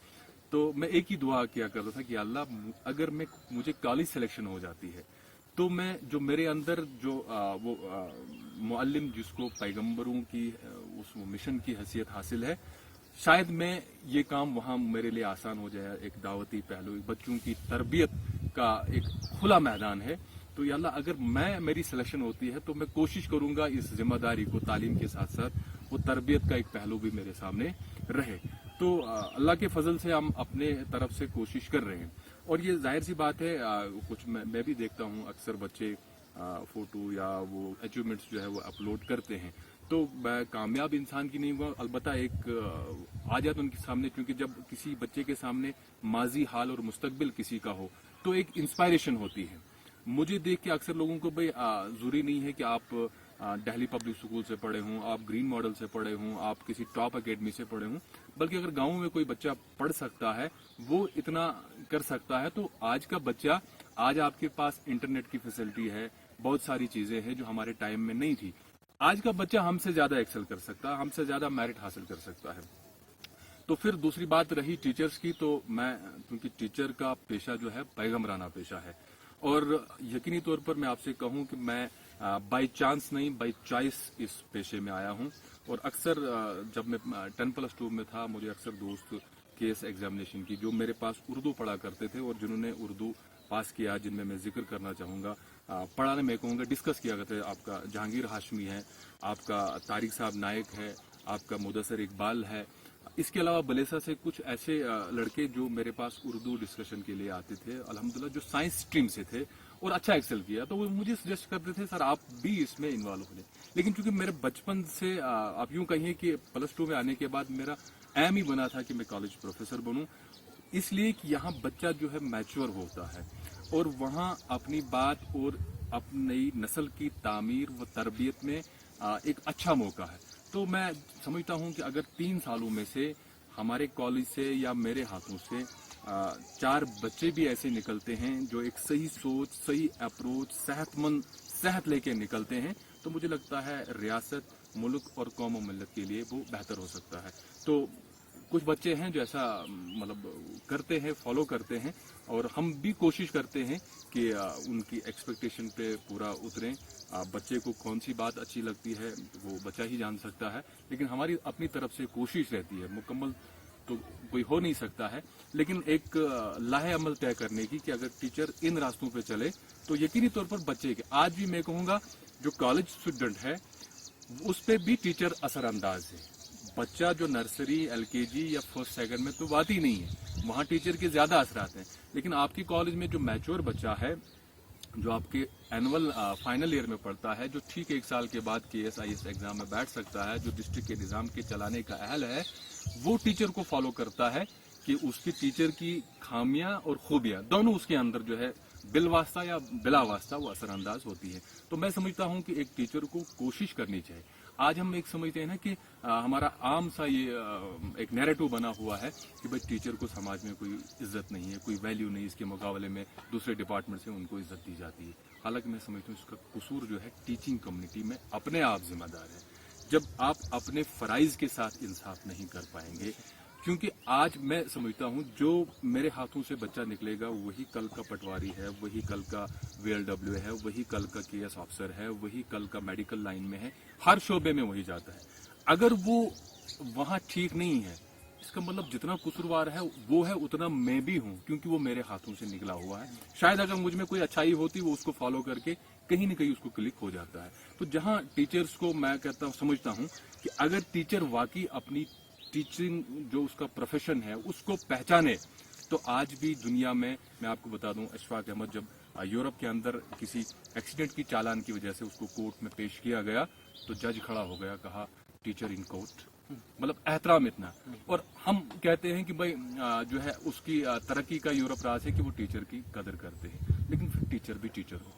तो मैं एक ही दुआ किया करता था कि अल्लाह अगर मुझे कॉलेज सिलेक्शन हो जाती है तो मैं जो मेरे अंदर जो वो मुअल्लिम जिसको पैगंबरों की उस मिशन की हैसियत हासिल है, शायद मैं ये काम वहाँ मेरे लिए आसान हो जाए। एक दावती पहलू, बच्चों की तरबियत का एक खुला मैदान है, तो या अल्लाह अगर मेरी सिलेक्शन होती है तो मैं कोशिश करूंगा इस जिम्मेदारी को तालीम के साथ साथ वो तरबियत का एक पहलू भी मेरे सामने रहे। तो अल्लाह के फजल से हम अपने तरफ से कोशिश कर रहे हैं, और ये जाहिर सी बात है, कुछ मैं भी देखता हूँ अक्सर बच्चे फोटो या वो अचीवमेंट्स जो है वो अपलोड करते हैं, तो मैं कामयाब इंसान की नहीं हुआ, अलबत्ता एक आ जाता उनके सामने, क्योंकि जब किसी बच्चे के सामने माजी हाल और मुस्तकबिल किसी का हो तो एक इंस्पायरेशन होती है। मुझे देख के अक्सर लोगों को भाई जरूरी नहीं है कि आप दिल्ली पब्लिक स्कूल से पढ़े हों, आप ग्रीन मॉडल से पढ़े हों, आप किसी टॉप एकेडमी से पढ़े हों, बल्कि अगर गांव में कोई बच्चा पढ़ सकता है, वो इतना कर सकता है, तो आज का बच्चा, आज आपके पास इंटरनेट की फैसिलिटी है, बहुत सारी चीजें हैं जो हमारे टाइम में नहीं थी। आज का बच्चा हमसे ज्यादा एक्सेल कर सकता है, हमसे ज्यादा मेरिट हासिल कर सकता है। तो फिर दूसरी बात रही टीचर्स की, तो मैं क्योंकि टीचर का पेशा जो है पैगम्बराना पेशा है, और यकीनी तौर पर मैं आपसे कहूं कि मैं बाय चांस नहीं बाय चॉइस इस पेशे में आया हूं। और अक्सर जब मैं 10+2 में था, मुझे अक्सर दोस्त केस एग्जामिनेशन की जो मेरे पास उर्दू पढ़ा करते थे और जिन्होंने उर्दू पास किया, जिनमें मैं जिक्र करना चाहूंगा, पढ़ाने में कहूँगा डिस्कस किया करते थे। आपका जहांगीर हाशमी है, आपका तारिक साहब नायक है, आपका मुदस्सिर इकबाल है, इसके अलावा बलेसा से कुछ ऐसे लड़के जो मेरे पास उर्दू डिस्कशन के लिए आते थे, अल्हम्दुलिल्लाह जो साइंस स्ट्रीम से थे और अच्छा एक्सेल किया, तो वो मुझे सजेस्ट करते थे सर आप भी इसमें इन्वॉल्व हो जाए। लेकिन चूंकि मेरे बचपन से आप यूं कहिए कि +2 में आने के बाद मेरा एम ही बना था कि मैं कॉलेज प्रोफेसर बनूं, इसलिए कि यहाँ बच्चा जो है मैच्योर होता है और वहाँ अपनी बात और अपनी नस्ल की तामीर व तरबियत में एक अच्छा मौका है। तो मैं समझता हूँ कि अगर 3 सालों में से हमारे कॉलेज से या मेरे हाथों से 4 बच्चे भी ऐसे निकलते हैं जो एक सही सोच, सही अप्रोच, सेहतमंद सेहत लेके निकलते हैं, तो मुझे लगता है रियासत, मुल्क और कौम और मिल्लत के लिए वो बेहतर हो सकता है। तो कुछ बच्चे हैं जो ऐसा मतलब करते हैं, फॉलो करते हैं, और हम भी कोशिश करते हैं कि उनकी एक्सपेक्टेशन पे पूरा उतरें। बच्चे को कौन सी बात अच्छी लगती है वो बच्चा ही जान सकता है, लेकिन हमारी अपनी तरफ से कोशिश रहती है, मुकम्मल तो कोई हो नहीं सकता है, लेकिन एक लाहे अमल तय करने की कि अगर टीचर इन रास्तों पे चले तो यकीनी तौर पर बच्चे के, आज भी मैं कहूँगा जो कॉलेज स्टूडेंट है उस पर भी टीचर असरअंदाज है। बच्चा जो नर्सरी, LKG या फर्स्ट सेकंड में तो बात ही नहीं है, वहाँ टीचर के ज्यादा असरात हैं। लेकिन आपकी कॉलेज में जो मैच्योर बच्चा है, जो आपके एनुअल फाइनल ईयर में पढ़ता है, जो ठीक 1 साल के बाद KS IAS एग्जाम में बैठ सकता है, जो डिस्ट्रिक्ट के निज़ाम के चलाने का अहल है, वो टीचर को फॉलो करता है कि उसकी टीचर की खामियां और खूबियां दोनों उसके अंदर जो है बिलवास्ता या बिला वास्ता वो असरअंदाज होती है। तो मैं समझता हूं कि एक टीचर को कोशिश करनी चाहिए। आज हम एक समझते हैं ना कि हमारा आम सा ये एक नैरेटिव बना हुआ है कि भाई टीचर को समाज में कोई इज्जत नहीं है, कोई वैल्यू नहीं, इसके मुकाबले में दूसरे डिपार्टमेंट से उनको इज्जत दी जाती है। हालांकि मैं समझता हूँ इसका कसूर जो है टीचिंग कम्युनिटी में अपने आप जिम्मेदार है। जब आप अपने फराइज के साथ इंसाफ नहीं कर पाएंगे, क्योंकि आज मैं समझता हूं जो मेरे हाथों से बच्चा निकलेगा वही कल का पटवारी है, वही कल का VLW है, वही कल का KS ऑफिसर है, वही कल का मेडिकल लाइन में है, हर शोबे में वही जाता है। अगर वो वहां ठीक नहीं है, इसका मतलब जितना कसूरवार है वो है उतना मैं भी हूं, क्योंकि वो मेरे हाथों से निकला हुआ है। शायद अगर मुझ में कोई अच्छाई होती वो उसको फॉलो करके कहीं न कहीं उसको क्लिक हो जाता है। तो जहां टीचर्स को मैं कहता हूं, समझता हूं कि अगर टीचर वाकई अपनी टीचिंग जो उसका प्रोफेशन है उसको पहचाने, तो आज भी दुनिया में मैं आपको बता दूं, अशफाक अहमद जब यूरोप के अंदर किसी एक्सीडेंट की चालान की वजह से उसको कोर्ट में पेश किया गया तो जज खड़ा हो गया, कहा टीचर इन कोर्ट, मतलब एहतराम इतना। और हम कहते हैं कि भाई जो है उसकी तरक्की का यूरोप राज है कि वो टीचर की कदर करते हैं, लेकिन फिर टीचर भी टीचर हो,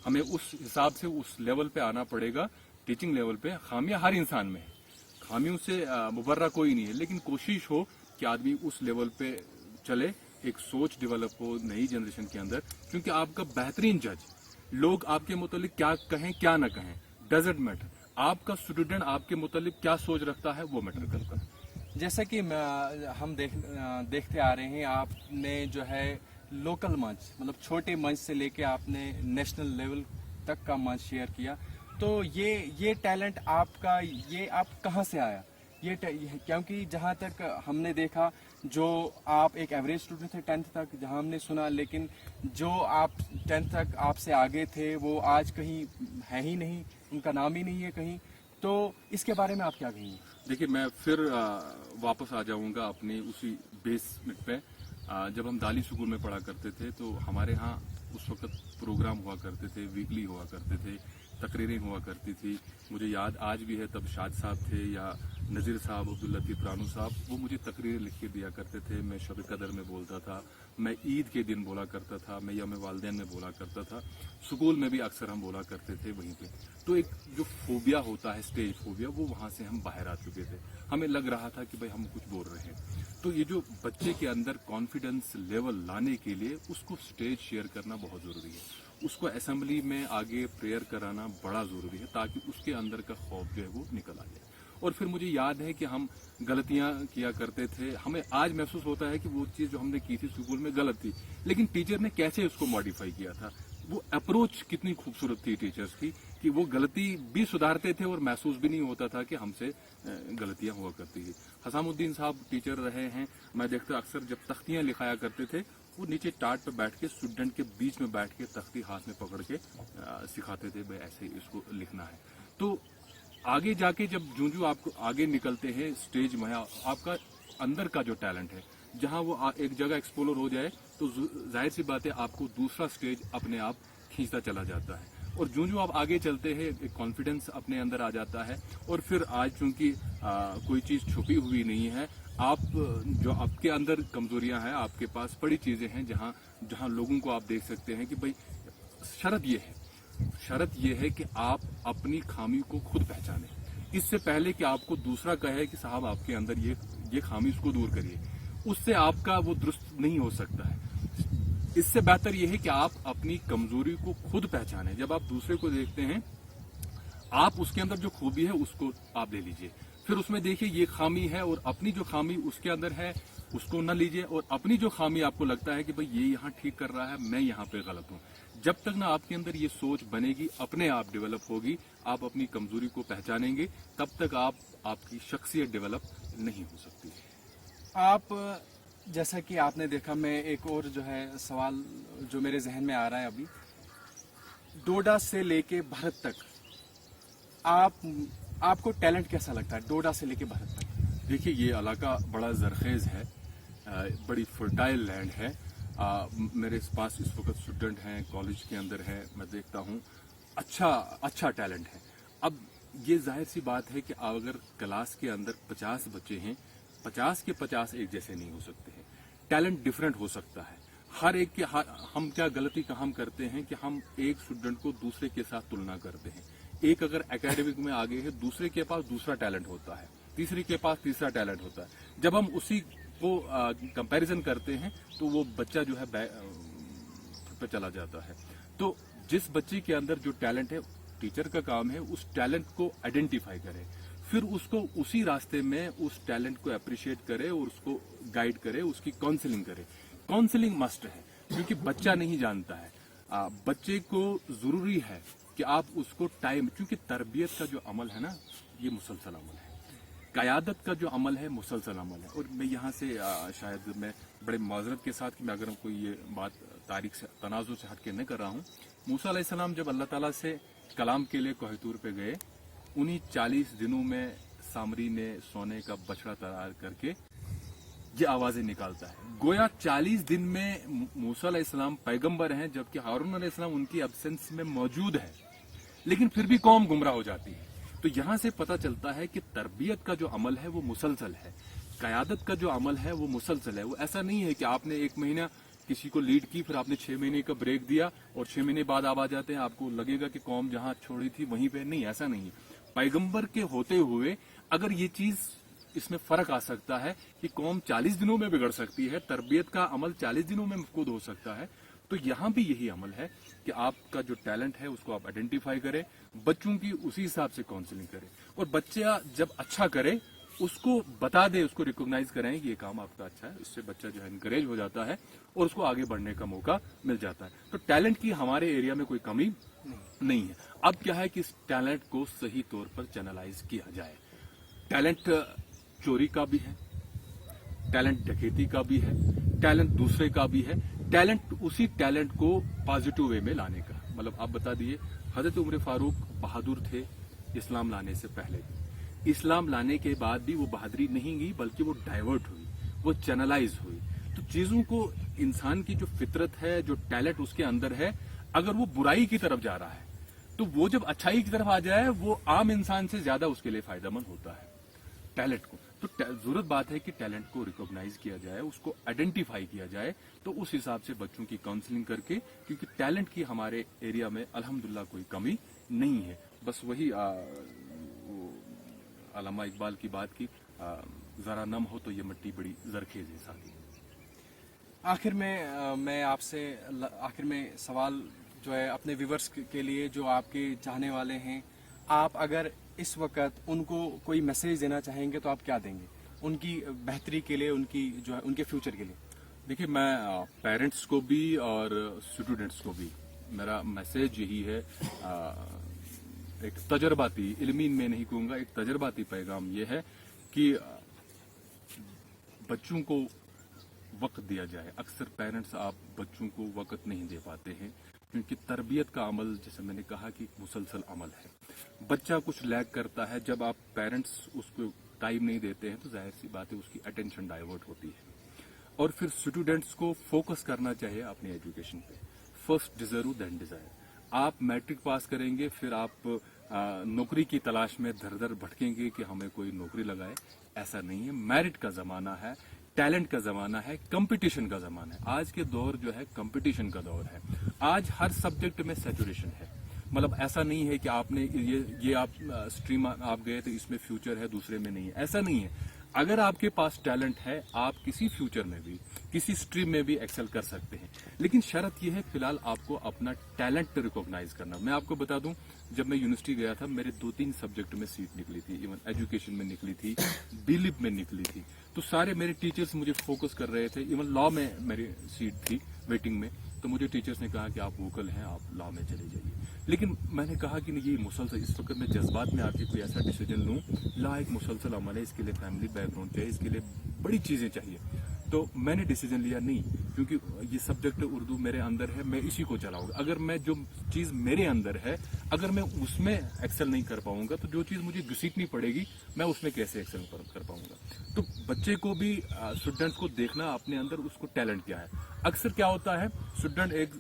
हमें उस हिसाब से उस लेवल पे आना पड़ेगा। टीचिंग लेवल पे खामियां हर इंसान में है, खामियों से मुबर्रा कोई नहीं है, लेकिन कोशिश हो कि आदमी उस लेवल पे चले, एक सोच डेवलप हो नई जनरेशन के अंदर। क्योंकि आपका बेहतरीन जज, लोग आपके मुतालिक क्या कहें क्या ना कहें, डजंट मैटर, आपका स्टूडेंट आपके मुतालिक क्या सोच रखता है वो मैटर करता है। जैसा कि हम देखते आ रहे हैं, आपने जो है लोकल मंच, मतलब छोटे मंच से लेके आपने नेशनल लेवल तक का मंच शेयर किया, तो ये टैलेंट आपका, ये आप कहाँ से आया? क्योंकि जहाँ तक हमने देखा, जो आप एक एवरेज स्टूडेंट थे 10th तक, जहाँ हमने सुना, लेकिन जो आप 10th तक आपसे आगे थे वो आज कहीं है ही नहीं, उनका नाम ही नहीं है कहीं। तो इसके बारे में आप क्या कहेंगे? देखिए, मैं फिर वापस आ जाऊंगा अपनी उसी बेस पे। जब हम दाली स्कूल में पढ़ा करते थे तो हमारे यहाँ उस वक्त प्रोग्राम हुआ करते थे, वीकली हुआ करते थे, तकरीरें हुआ करती थी। मुझे याद आज भी है, तब शाद साहब थे या नज़ीर साहब, अब्दुल लतीफ़ रानू साहब, वो मुझे तकरीरें लिख के दिया करते थे। मैं शब कदर में बोलता था, मैं ईद के दिन बोला करता था, मैं यम वालदैन में बोला करता था, स्कूल में भी अक्सर हम बोला करते थे वहीं पे। तो एक जो फोबिया होता है, स्टेज फोबिया, वो वहाँ से हम बाहर आ चुके थे। हमें लग रहा था कि भाई हम कुछ बोल रहे हैं। तो ये जो बच्चे के अंदर कॉन्फिडेंस लेवल लाने के लिए उसको स्टेज शेयर करना बहुत ज़रूरी है, उसको असेंबली में आगे प्रेयर कराना बड़ा ज़रूरी है, ताकि उसके अंदर का खौफ जो है वो निकल आ जाए। और फिर मुझे याद है कि हम गलतियां किया करते थे, हमें आज महसूस होता है कि वो चीज़ जो हमने की थी स्कूल में गलत थी, लेकिन टीचर ने कैसे उसको मॉडिफाई किया था, वो अप्रोच कितनी खूबसूरत थी टीचर्स की, कि वो गलती भी सुधारते थे और महसूस भी नहीं होता था कि हमसे गलतियां हुआ करती थी। हसामुद्दीन साहब टीचर रहे हैं, मैं देखता अक्सर जब तख्तियां लिखाया करते थे, वो नीचे टाट पे बैठ के स्टूडेंट के बीच में बैठ के तख्ती हाथ में पकड़ के सिखाते थे, भाई ऐसे इसको लिखना है। तो आगे जाके जब जूं आप आगे निकलते हैं स्टेज में, आपका अंदर का जो टैलेंट है, जहां वो एक जगह एक्सप्लोर हो जाए तो जाहिर सी बात है आपको दूसरा स्टेज अपने आप खींचता चला जाता है। और जूं आप आगे चलते हैं एक कॉन्फिडेंस अपने अंदर आ जाता है। और फिर आज चूंकि कोई चीज़ छुपी हुई नहीं है, आप जो आपके अंदर कमजोरियां हैं, आपके पास बड़ी चीज़ें हैं जहां जहां लोगों को आप देख सकते हैं कि भाई शर्त ये है कि आप अपनी खामी को खुद पहचानें, इससे पहले कि आपको दूसरा कहे कि साहब आपके अंदर ये खामी, इसको दूर करिए, उससे आपका वो दुरुस्त नहीं हो सकता है। इससे बेहतर यह है कि आप अपनी कमजोरी को खुद पहचानें। जब आप दूसरे को देखते हैं, आप उसके अंदर जो खूबी है उसको आप ले लीजिए, फिर उसमें देखिए ये खामी है, और अपनी जो खामी उसके अंदर है उसको न लीजिए, और अपनी जो खामी आपको लगता है कि भाई ये यहाँ ठीक कर रहा है, मैं यहाँ पे गलत हूँ, जब तक ना आपके अंदर ये सोच बनेगी, अपने आप डेवलप होगी, आप अपनी कमजोरी को पहचानेंगे, तब तक आपकी शख्सियत डेवलप नहीं हो सकती। आप जैसा कि आपने देखा, मैं एक और जो है सवाल जो मेरे जहन में आ रहा है अभी, डोडा से लेके भारत तक आपको टैलेंट कैसा लगता है? डोडा से लेके भारत तक देखिए, ये इलाका बड़ा जरखेज है, बड़ी फर्टाइल लैंड है। मेरे पास इस वक्त स्टूडेंट हैं, कॉलेज के अंदर है, मैं देखता हूँ अच्छा टैलेंट है। अब ये जाहिर सी बात है कि अगर क्लास के अंदर 50 बच्चे हैं 50 के 50 एक जैसे नहीं हो सकते हैं, टैलेंट डिफरेंट हो सकता है। हर एक के हम क्या गलती का हम करते हैं कि हम एक स्टूडेंट को दूसरे के साथ तुलना करते हैं। एक अगर एकेडमिक में आगे है, दूसरे के पास दूसरा टैलेंट होता है, तीसरे के पास तीसरा टैलेंट होता है। जब हम उसी को कंपैरिजन करते हैं तो वो बच्चा जो है पे चला जाता है। तो जिस बच्चे के अंदर जो टैलेंट है, टीचर का काम है उस टैलेंट को आइडेंटिफाई करे, फिर उसको उसी रास्ते में उस टैलेंट को अप्रिशिएट करे और उसको गाइड करे, उसकी काउंसलिंग करे। काउंसलिंग मस्ट है, क्योंकि बच्चा नहीं जानता है। बच्चे को जरूरी है कि आप उसको टाइम, क्योंकि तरबियत का जो अमल है ना, ये मुसलसल अमल है, क़यादत का जो अमल है मुसलसल अमल है। और मैं यहाँ से शायद मैं बड़े माजरत के साथ कि मैं अगर कोई ये बात तारीख से तनाजुर से हटके नहीं कर रहा हूँ, मूसा अलैहिस्सलाम जब अल्लाह ताला से कलाम के लिए कोह तूर पे गए, उन्हीं 40 दिनों में सामरी ने सोने का बछड़ा तैयार करके ये आवाजें निकालता है। गोया 40 दिन में मूसा अलैहिस्सलाम पैगंबर हैं, जबकि हारून अलैहिस्सलाम उनकी एब्सेंस में मौजूद है, लेकिन फिर भी कौम गुमराह हो जाती है। तो यहाँ से पता चलता है कि तरबियत का जो अमल है वो मुसलसल है, क़यादत का जो अमल है वो मुसलसल है। वो ऐसा नहीं है कि आपने 1 महीना किसी को लीड की, फिर आपने 6 महीने का ब्रेक दिया और 6 महीने बाद आप आ जाते हैं, आपको लगेगा कि कौम जहां छोड़ी थी वहीं पे। नहीं, ऐसा नहीं है। पैगंबर के होते हुए अगर ये चीज, इसमें फर्क आ सकता है कि कौम 40 दिनों में बिगड़ सकती है, तरबियत का अमल 40 दिनों में मफकूद हो सकता है। तो यहाँ भी यही अमल है कि आपका जो टैलेंट है उसको आप आइडेंटिफाई करें, बच्चों की उसी हिसाब से काउंसलिंग करें, और बच्चा जब अच्छा करे उसको बता दे, उसको रिकॉग्नाइज कराएं कि ये काम आपका अच्छा है। इससे बच्चा जो है इनकरेज हो जाता है और उसको आगे बढ़ने का मौका मिल जाता है। तो टैलेंट की हमारे एरिया में कोई कमी नहीं है। अब क्या है कि इस टैलेंट को सही तौर पर चैनलाइज किया जाए। टैलेंट चोरी का भी है, टैलेंट डकैती का भी है, टैलेंट दूसरे का भी है, टैलेंट उसी टैलेंट को पॉजिटिव वे में लाने का। मतलब आप बता दिए, हजरत उमर फारूक बहादुर थे इस्लाम लाने से पहले, इस्लाम लाने के बाद भी वो बहादुरी नहीं गई, बल्कि वो डाइवर्ट हुई, वो चैनलाइज हुई। तो चीजों को, इंसान की जो फितरत है, जो टैलेंट उसके अंदर है, अगर वो बुराई की तरफ जा रहा है तो वो जब अच्छाई की तरफ आ जाए, वो आम इंसान से ज्यादा उसके लिए फायदेमंद होता है टैलेंट को। तो जरूरत बात है कि टैलेंट को रिकॉग्नाइज किया जाए, उसको आइडेंटिफाई किया जाए, तो उस हिसाब से बच्चों की काउंसलिंग करके, क्योंकि टैलेंट की हमारे एरिया में अल्हम्दुलिल्लाह कोई कमी नहीं है। बस वही अल्लामा इकबाल की बात की, जरा नम हो तो ये मिट्टी बड़ी जरखेज है साथी। आखिर में मैं आपसे आखिर में सवाल जो है अपने व्यूवर्स के लिए, जो आपके चाहने वाले हैं, आप अगर इस वक्त उनको कोई मैसेज देना चाहेंगे तो आप क्या देंगे उनकी बेहतरी के लिए, उनकी जो है उनके फ्यूचर के लिए? देखिए, मैं पेरेंट्स को भी और स्टूडेंट्स को भी मेरा मैसेज यही है, एक तजर्बाती, इल्मी में नहीं कहूंगा, एक तजर्बाती पैगाम ये है कि बच्चों को वक्त दिया जाए। अक्सर पेरेंट्स आप बच्चों को वक्त नहीं दे पाते हैं, क्योंकि तरबियत का अमल, जैसे मैंने कहा, कि मुसलसल अमल है। बच्चा कुछ लैग करता है, जब आप पेरेंट्स उसको टाइम नहीं देते हैं तो जाहिर सी बात है उसकी अटेंशन डाइवर्ट होती है। और फिर स्टूडेंट्स को फोकस करना चाहिए अपनी एजुकेशन पे। First deserve then desire. आप मैट्रिक पास करेंगे, फिर आप नौकरी की तलाश में धर धर भटकेंगे कि हमें कोई नौकरी लगाए, ऐसा नहीं है। मेरिट का जमाना है, टैलेंट का जमाना है, कंपटीशन का जमाना है। आज के दौर जो है कंपटीशन का दौर है। आज हर सब्जेक्ट में सैचुरेशन है। मतलब ऐसा नहीं है कि आपने ये आप स्ट्रीम आप गए तो इसमें फ्यूचर है, दूसरे में नहीं है, ऐसा नहीं है। अगर आपके पास टैलेंट है, आप किसी फ्यूचर में भी, किसी स्ट्रीम में भी एक्सेल कर सकते हैं। लेकिन शर्त यह है फिलहाल आपको अपना टैलेंट रिकॉग्नाइज करना। मैं आपको बता दूं, जब मैं यूनिवर्सिटी गया था, मेरे 2-3 सब्जेक्ट में सीट निकली थी, इवन एजुकेशन में निकली थी, बीलिप में निकली थी। तो सारे मेरे टीचर्स मुझे फोकस कर रहे थे। इवन लॉ में मेरी सीट थी वेटिंग में, तो मुझे टीचर्स ने कहा कि आप वोकल हैं, आप लॉ में चले जाइए। लेकिन मैंने कहा कि नहीं, ये मुसलसल, इस वक्त मैं जज्बात में आके कोई ऐसा डिसीजन लूं, लॉ एक मुसलसल अमल है, इसके लिए फैमिली बैकग्राउंड चाहिए, इसके लिए बड़ी चीजें चाहिए। तो मैंने डिसीजन लिया नहीं, क्योंकि ये सब्जेक्ट उर्दू मेरे अंदर है, मैं इसी को चलाऊंगा। अगर मैं जो चीज मेरे अंदर है, अगर मैं उसमें एक्सेल नहीं कर पाऊंगा, तो जो चीज मुझे घसीटनी पड़ेगी, मैं उसमें कैसे एक्सेल कर पाऊंगा। तो बच्चे को भी, स्टूडेंट्स को देखना अपने अंदर उसको टैलेंट क्या है। अक्सर क्या होता है, स्टूडेंट एक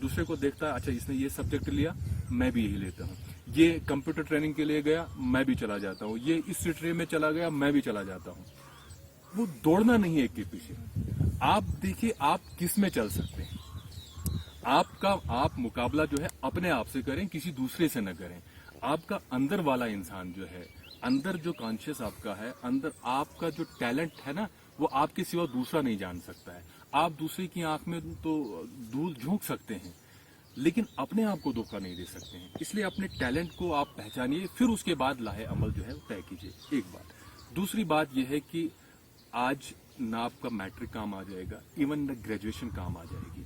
दूसरे को देखता है, अच्छा इसने ये सब्जेक्ट लिया, मैं भी यही लेता हूँ। ये कंप्यूटर ट्रेनिंग के लिए गया, मैं भी चला जाता हूँ। ये इस स्ट्रीम में चला गया, मैं भी चला जाता हूँ। वो दौड़ना नहीं है एक के पीछे। आप देखिए आप किस में चल सकते हैं। आप मुकाबला जो है अपने आप से करें, किसी दूसरे से न करें। आपका अंदर वाला इंसान जो है, अंदर जो कॉन्शियस आपका है, अंदर आपका जो टैलेंट है ना, वो आपके सिवा दूसरा नहीं जान सकता है। आप दूसरे की आंख में तो धूल झोंक सकते हैं, लेकिन अपने आप को धोखा नहीं दे सकते हैं। इसलिए अपने टैलेंट को आप पहचानिए, फिर उसके बाद लाहे अमल जो है वो तय कीजिए। एक बात। दूसरी बात यह है कि आज ना आपका मैट्रिक काम आ जाएगा, इवन न ग्रेजुएशन काम आ जाएगी,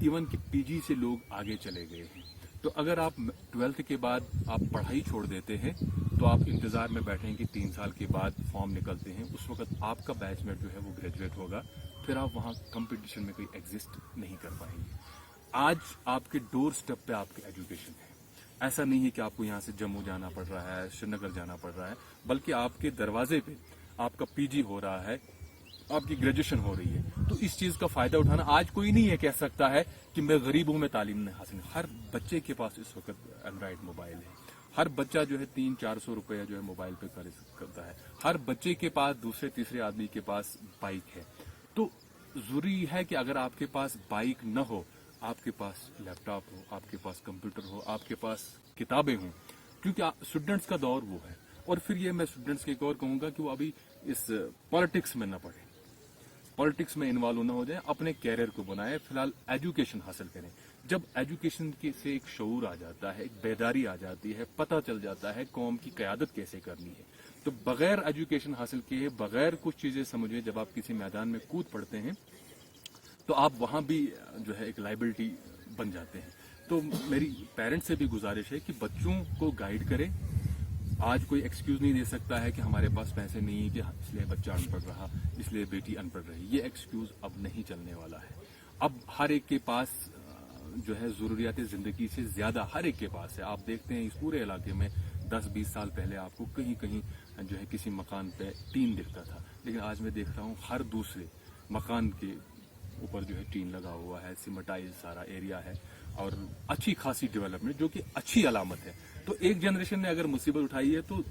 इवन कि पीजी से लोग आगे चले गए हैं। तो अगर आप 12th के बाद आप पढ़ाई छोड़ देते हैं तो आप इंतजार में बैठेंगे 3 साल के बाद फॉर्म निकलते हैं, उस वक्त आपका बैचमेट जो है वो ग्रेजुएट होगा, फिर आप वहाँ कंपटीशन में कोई एग्जिस्ट नहीं कर पाएंगे। आज आपके डोर स्टेप पे आपकी एजुकेशन है। ऐसा नहीं है कि आपको यहाँ से जम्मू जाना पड़ रहा है, श्रीनगर जाना पड़ रहा है, बल्कि आपके दरवाजे पे आपका पीजी हो रहा है, आपकी ग्रेजुएशन हो रही है। तो इस चीज का फायदा उठाना, आज कोई नहीं है कह सकता है कि मैं गरीब हूं, मैं तालीम नहीं हासिल। हर बच्चे के पास इस वक्त एंड्रॉइड मोबाइल है। हर बच्चा जो है 300-400 रुपया जो है मोबाइल पे खर्च करता है। हर बच्चे के पास दूसरे तीसरे आदमी के पास बाइक है। तो जरूरी है कि अगर आपके पास बाइक न हो, आपके पास लैपटॉप हो, आपके पास कंप्यूटर हो, आपके पास किताबें हों, क्योंकि स्टूडेंट्स का दौर वो है। और फिर ये मैं स्टूडेंट्स के एक और कहूंगा कि वो अभी इस पॉलिटिक्स में न पढ़े, पॉलिटिक्स में इन्वॉल्व न हो जाए, अपने कैरियर को बनाए, फिलहाल एजुकेशन हासिल करें। जब एजुकेशन से एक शऊर आ जाता है, एक बेदारी आ जाती है, पता चल जाता है कौम की क़यादत कैसे करनी है। तो बगैर एजुकेशन हासिल किए, बगैर कुछ चीजें समझे जब आप किसी मैदान में कूद पड़ते हैं तो आप वहां भी जो है एक लाइबिलिटी बन जाते हैं। तो मेरी पेरेंट्स से भी गुजारिश है कि बच्चों को गाइड करें। आज कोई एक्सक्यूज नहीं दे सकता है कि हमारे पास पैसे नहीं है, कि इसलिए बच्चा अनपढ़ रहा, इसलिए बेटी अनपढ़ रही। ये एक्सक्यूज अब नहीं चलने वाला है। अब हर एक के पास जो है जरूरियात जिंदगी से ज्यादा हर एक के पास है। आप देखते हैं इस पूरे इलाके में 10-20 साल पहले आपको कहीं कहीं जो है किसी मकान पे टीन दिखता था, लेकिन आज मैं देख रहा हूँ हर दूसरे मकान के ऊपर जो है टीन लगा हुआ है, सिमटाइज सारा एरिया है और अच्छी खासी डेवलपमेंट, जो कि अच्छी अलामत है। तो एक जनरेशन ने अगर मुसीबत उठाई है तो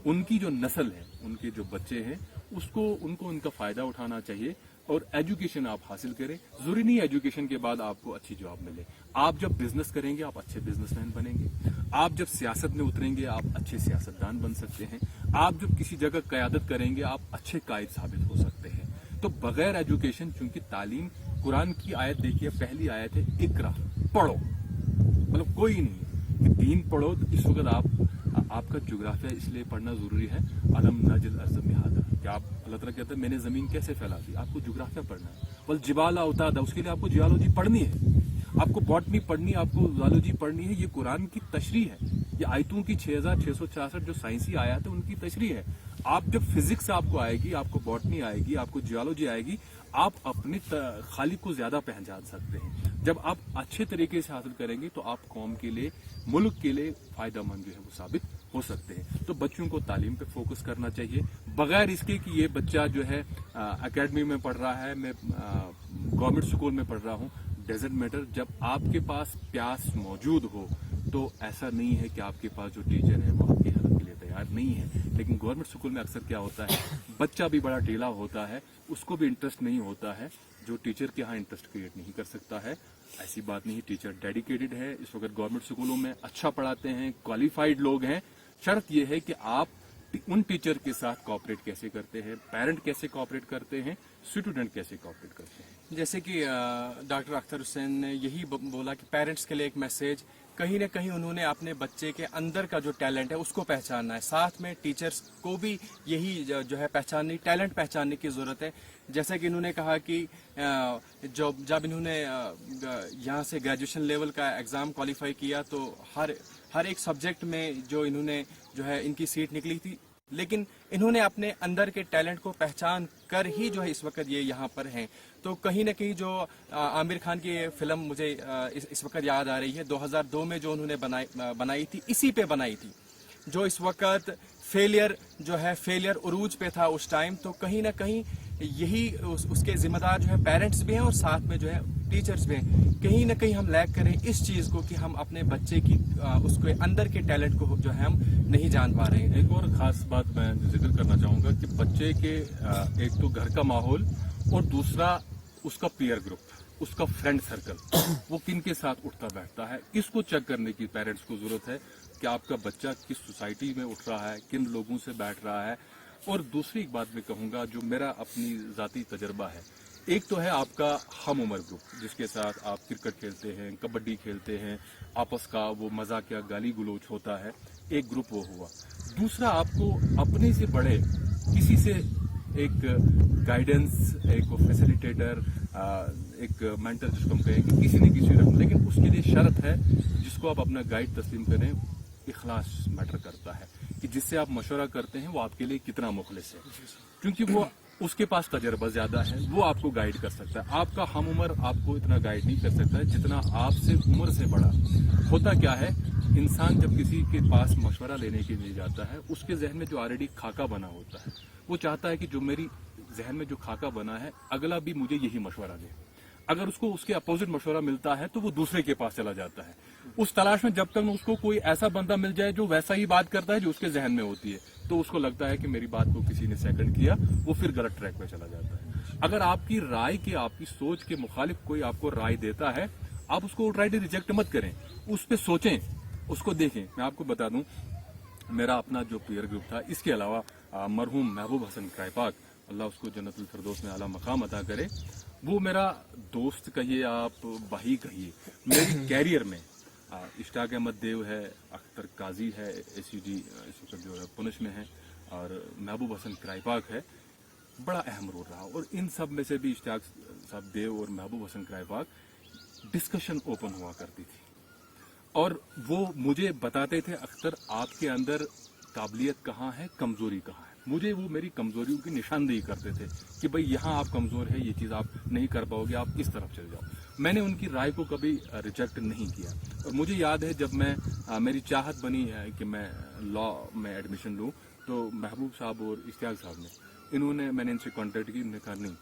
उनकी जो नस्ल है, उनके जो बच्चे हैं, उनको उनका फायदा उठाना चाहिए और एजुकेशन आप हासिल करें। जरूरी नहीं एजुकेशन के बाद आपको अच्छी जॉब मिले। आप जब बिजनेस करेंगे आप अच्छे बिजनेसमैन बनेंगे। आप जब सियासत में उतरेंगे आप अच्छे सियासतदान बन सकते हैं। आप जब किसी जगह क़यादत करेंगे आप अच्छे कायद साबित हो सकते हैं। तो बगैर एजुकेशन, चूंकि तालीम, कुरान की आयत देखिए, पहली आयत है इकरा, पढ़ो, मतलब कोई नहीं है कि दीन पढ़ो। तो इस वक्त आपका ज्योग्राफिया इसलिए पढ़ना जरूरी है। अलम नाजिल अर्ज़ मिहादा, कि आप अल्लाह ताला कहते हैं मैंने जमीन कैसे फैला दी, आपको ज्योग्राफिया पढ़ना है। वल जिबाला उतादा, उसके लिए आपको जियोलॉजी पढ़नी है, आपको बॉटनी पढ़नी है, आपको ज़ूलॉजी पढ़नी है। ये कुरान की तशरीह है, ये आयतों की 6666 जो साइंसी आयत है उनकी तशरीह है। आप जब फिजिक्स आपको आएगी, आपको बॉटनी आएगी, आपको जियोलॉजी आएगी, आप अपने खालिक को ज्यादा पहचान सकते हैं। जब आप अच्छे तरीके से हासिल करेंगे तो आप कौम के लिए, मुल्क के लिए फायदेमंद जो है वो साबित हो सकते हैं। तो बच्चों को तालीम पे फोकस करना चाहिए, बगैर इसके कि ये बच्चा जो है एकेडमी में पढ़ रहा है, मैं गवर्नमेंट स्कूल में पढ़ रहा हूँ। डजंट मैटर, जब आपके पास प्यास मौजूद हो तो ऐसा नहीं है कि आपके पास जो टीचर है वो आपकी हेल्प के लिए तैयार नहीं है। लेकिन गवर्नमेंट स्कूल में अक्सर क्या होता है, बच्चा भी बड़ा ढीला होता है, उसको भी इंटरेस्ट नहीं होता है, जो टीचर के यहाँ इंटरेस्ट क्रिएट नहीं कर सकता है। ऐसी बात नहीं, टीचर डेडिकेटेड है। इस वक्त गवर्नमेंट स्कूलों में अच्छा पढ़ाते हैं, क्वालिफाइड लोग हैं। शर्त यह है कि आप उन टीचर के साथ कोऑपरेट कैसे करते हैं, पेरेंट कैसे कोऑपरेट करते हैं, स्टूडेंट कैसे कोऑपरेट करते हैं। जैसे कि डॉक्टर अख्तर हुसैन ने यही बोला कि पेरेंट्स के लिए एक मैसेज, कहीं ना कहीं उन्होंने अपने बच्चे के अंदर का जो टैलेंट है उसको पहचानना है। साथ में टीचर्स को भी यही जो है पहचाननी, टैलेंट पहचानने की ज़रूरत है। जैसे कि इन्होंने कहा कि जब इन्होंने यहाँ से ग्रेजुएशन लेवल का एग्ज़ाम क्वालिफाई किया तो हर एक सब्जेक्ट में जो इन्होंने जो है इनकी सीट निकली थी, लेकिन इन्होंने अपने अंदर के टैलेंट को पहचान कर ही जो है इस वक्त ये यहाँ पर हैं। तो कहीं ना कहीं जो आमिर खान की फिल्म मुझे इस वक्त याद आ रही है, 2002 में जो उन्होंने बनाई थी, इसी पे बनाई थी। जो इस वक्त फेलियर उरूज पे था उस टाइम, तो कहीं ना कहीं यही उसके जिम्मेदार जो है पेरेंट्स भी हैं और साथ में जो है टीचर्स भी हैं, कहीं ना कहीं हम लैक करें इस चीज़ को कि हम अपने बच्चे की उसके अंदर के टैलेंट को जो है हम नहीं जान पा रहे हैं। एक और खास बात मैं जिक्र करना चाहूंगा कि बच्चे के एक तो घर का माहौल और दूसरा उसका पीयर ग्रुप, उसका फ्रेंड सर्कल, वो किन के साथ उठता बैठता है, इसको चेक करने की पेरेंट्स को जरूरत है कि आपका बच्चा किस सोसाइटी में उठ रहा है, किन लोगों से बैठ रहा है। और दूसरी एक बात मैं कहूंगा जो मेरा अपनी जाती तजर्बा है, एक तो है आपका हम उम्र ग्रुप जिसके साथ आप क्रिकेट खेलते हैं, कबड्डी खेलते हैं, आपस का वो मजाक या गाली गलोच होता है, एक ग्रुप वो हुआ। दूसरा आपको अपने से बड़े किसी से एक गाइडेंस, एक फैसिलिटेटर, एक मेंटर जिसको हम कहेंगे, किसी न किसी रकम, लेकिन उसके लिए शर्त है जिसको आप अपना गाइड तस्लीम करें, इखलास मैटर करता है कि जिससे आप मशवरा करते हैं वो आपके लिए कितना मुखलिस है, क्योंकि वो उसके पास तजर्बा ज्यादा है, वो आपको गाइड कर सकता है। आपका हम उम्र आपको इतना गाइड नहीं कर सकता है जितना आपसे उम्र से बड़ा। होता क्या है, इंसान जब किसी के पास मशवरा लेने के लिए जाता है, उसके जहन में जो ऑलरेडी खाका बना होता है, वो चाहता है कि जो मेरी जहन में जो खाका बना है अगला भी मुझे यही मशवरा दे। अगर उसको उसके अपोजिट मशवरा मिलता है तो वो दूसरे के पास चला जाता है, उस तलाश में जब तक उसको कोई ऐसा बंदा मिल जाए जो वैसा ही बात करता है जो उसके जहन में होती है, तो उसको लगता है कि मेरी बात को किसी ने सेकंड किया, वो फिर गलत ट्रैक पे चला जाता है। अगर आपकी राय के, आपकी सोच के मुखालिफ कोई आपको राय देता है, आप उसको राइट रिजेक्ट मत करें, उस पर सोचें, उसको देखें। मैं आपको बता दूं, मेरा अपना जो पीयर ग्रुप था, इसके अलावा मरहूम महबूब हसन क्राइपाक, अल्लाह उसको जन्नतुल फिरदौस में आला मकाम अता करे, वो मेरा दोस्त कहिए, आप भाई कहिए। मेरे कैरियर में इश्ताक अहमद देव है, अख्तर काजी है, एसीडी इस वक्त जो है पुनिश में है, और महबूब हसन क्राइपाक है, बड़ा अहम रोल रहा। और इन सब में से भी इश्ताक साहब देव और महबूब हसन क्राइपाक डिस्कशन ओपन हुआ करती थी, और वो मुझे बताते थे, अख्तर आपके अंदर काबिलियत कहाँ है, कमजोरी कहाँ है। मुझे वो मेरी कमजोरियों की निशानदेही करते थे कि भाई यहाँ आप कमजोर है, ये चीज़ आप नहीं कर पाओगे, आप इस तरफ चले जाओ। मैंने उनकी राय को कभी रिजेक्ट नहीं किया। और मुझे याद है जब मैं मेरी चाहत बनी है कि मैं लॉ में एडमिशन लूँ, तो महबूब साहब और इश्तियाक साहब मैंने इनसे कॉन्टेक्ट की, उन्होंने कहा नहीं,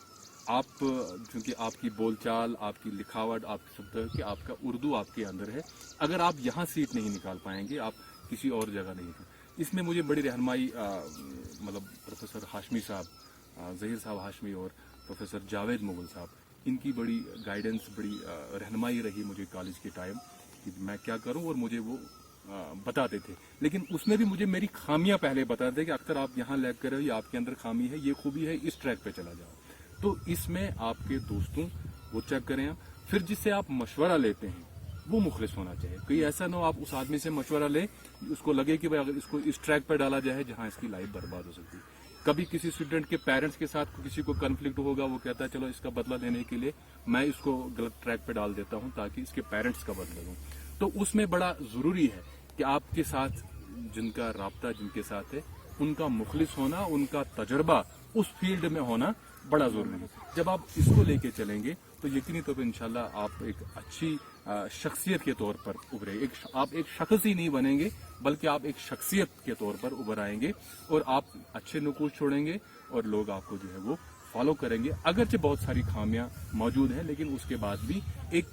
आप क्योंकि आपकी बोलचाल, आपकी लिखावट, आपकी शब्द कि आपका उर्दू आपके अंदर है, अगर आप यहाँ सीट नहीं निकाल पाएंगे, आप किसी और जगह नहीं। इसमें मुझे बड़ी रहनुमाई मतलब प्रोफेसर हाशमी साहब, ज़हीर साहब हाशमी और प्रोफेसर जावेद मुगल साहब, इनकी बड़ी गाइडेंस, बड़ी रहनुमाई रही मुझे कॉलेज के टाइम कि मैं क्या करूं, और मुझे वो बताते थे। लेकिन उसमें भी मुझे मेरी खामियां पहले बताते थे कि अख्तर आप यहाँ लैग कर रहे हो, ये आपके अंदर खामी है, ये खूबी है, इस ट्रैक पे चला जाओ। तो इसमें आपके दोस्तों वो चेक करें, फिर जिससे आप मशवरा लेते हैं वो मुखलिस होना चाहिए। कोई ऐसा ना हो आप उस आदमी से मशवरा ले, उसको लगे कि भाई अगर इसको इस ट्रैक पर डाला जाए जहां इसकी लाइफ बर्बाद हो सकती है। कभी किसी स्टूडेंट के पेरेंट्स के साथ किसी को कन्फ्लिक्ट होगा, वो कहता है चलो इसका बदला लेने के लिए मैं इसको गलत ट्रैक पे डाल देता हूं ताकि इसके पेरेंट्स का बदला लूं। तो उसमें बड़ा जरूरी है कि आपके साथ जिनका राब्ता, जिनके साथ है, उनका मुखलिस होना, उनका तजर्बा उस फील्ड में होना बड़ा जरूरी है। जब आप इसको लेके चलेंगे तो यकीनी तौर पर इंशाल्लाह आप एक अच्छी शख्सियत के तौर पर उभरे। आप एक शख्स ही नहीं बनेंगे, बल्कि आप एक शख्सियत के तौर पर उभर आएंगे, और आप अच्छे नकूश छोड़ेंगे और लोग आपको जो है वो फॉलो करेंगे। अगरचे बहुत सारी खामियां मौजूद हैं, लेकिन उसके बाद भी एक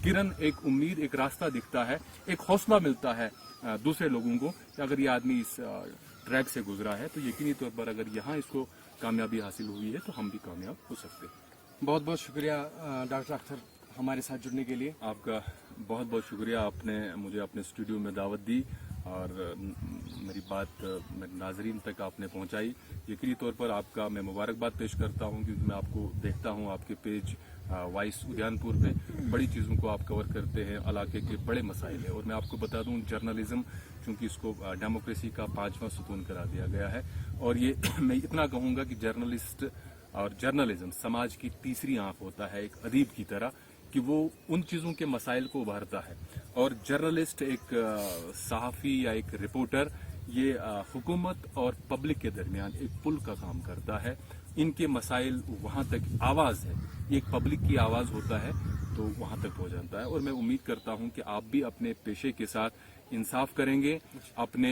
किरण, एक उम्मीद, एक रास्ता दिखता है, एक हौसला मिलता है दूसरे लोगों को कि अगर ये आदमी इस ट्रैक से गुजरा है तो यकीनी तौर पर अगर यहाँ इसको कामयाबी हासिल हुई है तो हम भी कामयाब हो सकते हैं। बहुत बहुत शुक्रिया डॉक्टर अख्तर हमारे साथ जुड़ने के लिए। आपका बहुत बहुत शुक्रिया, आपने मुझे अपने स्टूडियो में दावत दी और मेरी बात मेरे नाजरीन तक आपने पहुंचाई। यकीनी तौर पर आपका मैं मुबारकबाद पेश करता हूं, क्योंकि मैं आपको देखता हूं आपके पेज वॉइस उद्यानपुर पे बड़ी चीज़ों को आप कवर करते हैं, इलाके के बड़े मसाइल है। और मैं आपको बता दूं, जर्नलिज्म चूंकि इसको डेमोक्रेसी का 5वां सुतून करा दिया गया है, और ये मैं इतना कहूँगा कि जर्नलिस्ट और जर्नलिज्म समाज की तीसरी आंख होता है, एक अदीब की तरह, कि वो उन चीज़ों के मसाइल को उभारता है। और जर्नलिस्ट, एक सहाफ़ी या एक रिपोर्टर, ये हुकूमत और पब्लिक के दरमियान एक पुल का काम करता है। इनके मसाइल वहाँ तक आवाज़ है, ये एक पब्लिक की आवाज़ होता है, तो वहाँ तक पहुँच जाता है। और मैं उम्मीद करता हूँ कि आप भी अपने पेशे के साथ इंसाफ करेंगे, अपने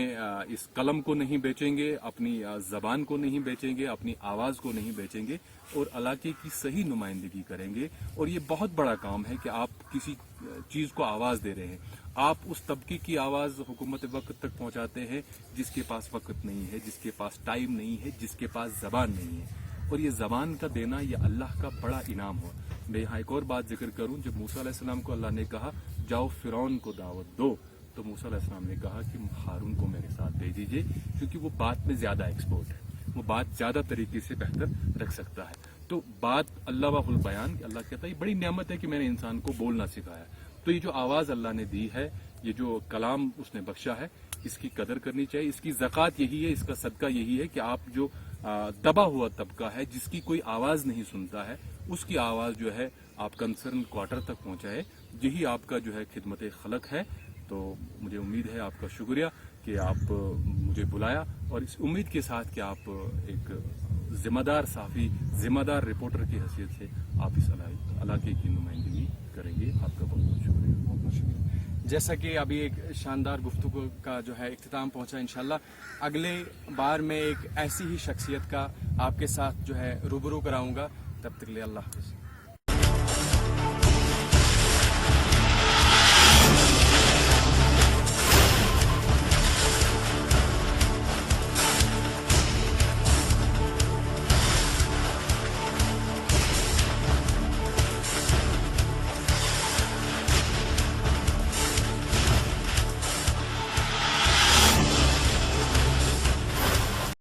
इस कलम को नहीं बेचेंगे, अपनी ज़बान को नहीं बेचेंगे, अपनी आवाज़ को नहीं बेचेंगे और इलाके की सही नुमाइंदगी करेंगे। और ये बहुत बड़ा काम है कि आप किसी चीज़ को आवाज़ दे रहे हैं। आप उस तबके की आवाज़ हुकूमत वक्त तक पहुंचाते हैं जिसके पास वक्त नहीं है, जिसके पास टाइम नहीं है, जिसके पास ज़बान नहीं है। और ये ज़बान का देना ये अल्लाह का बड़ा इनाम हो। मैं यहाँ एक और बात जिक्र करूँ, जब मूसा अलैहिस्सलाम को अल्लाह ने कहा जाओ फ़िरौन को दावत दो, तो मूसा अलैहिस्सलाम ने कहा कि हारून को मेरे साथ भेज दीजिए, क्योंकि वो बात में ज़्यादा एक्सपर्ट है, वो बात ज़्यादा तरीके से बेहतर रख सकता है। तो बात अल्लाह वाहुल बयान, अल्लाह कहता है ये बड़ी नेमत है कि मैंने इंसान को बोलना सिखाया। तो ये जो आवाज़ अल्लाह ने दी है, ये जो कलाम उसने बख्शा है, इसकी कदर करनी चाहिए। इसकी ज़कात यही है, इसका सदका यही है कि आप जो दबा हुआ तबका है, जिसकी कोई आवाज़ नहीं सुनता है, उसकी आवाज़ जो है आप कंसर्न क्वार्टर तक पहुँचाए। यही आपका जो है खिदमत खलक है। तो मुझे उम्मीद है, आपका शुक्रिया कि आप मुझे बुलाया, और इस उम्मीद के साथ कि आप एक जिम्मेदार साफ़ी, जिम्मेदार रिपोर्टर की हैसियत से आप इस इलाके की नुमाइंदगी करेंगे। आपका बहुत बहुत शुक्रिया। बहुत बहुत शुक्रिया। जैसा कि अभी एक शानदार गुफ्तगू का जो है इख्तिताम पहुंचा, इंशाल्लाह अगले बार मैं एक ऐसी ही शख्सियत का आपके साथ जो है रूबरू कराऊंगा। तब तक के लिए अल्लाह हाफ़िज़।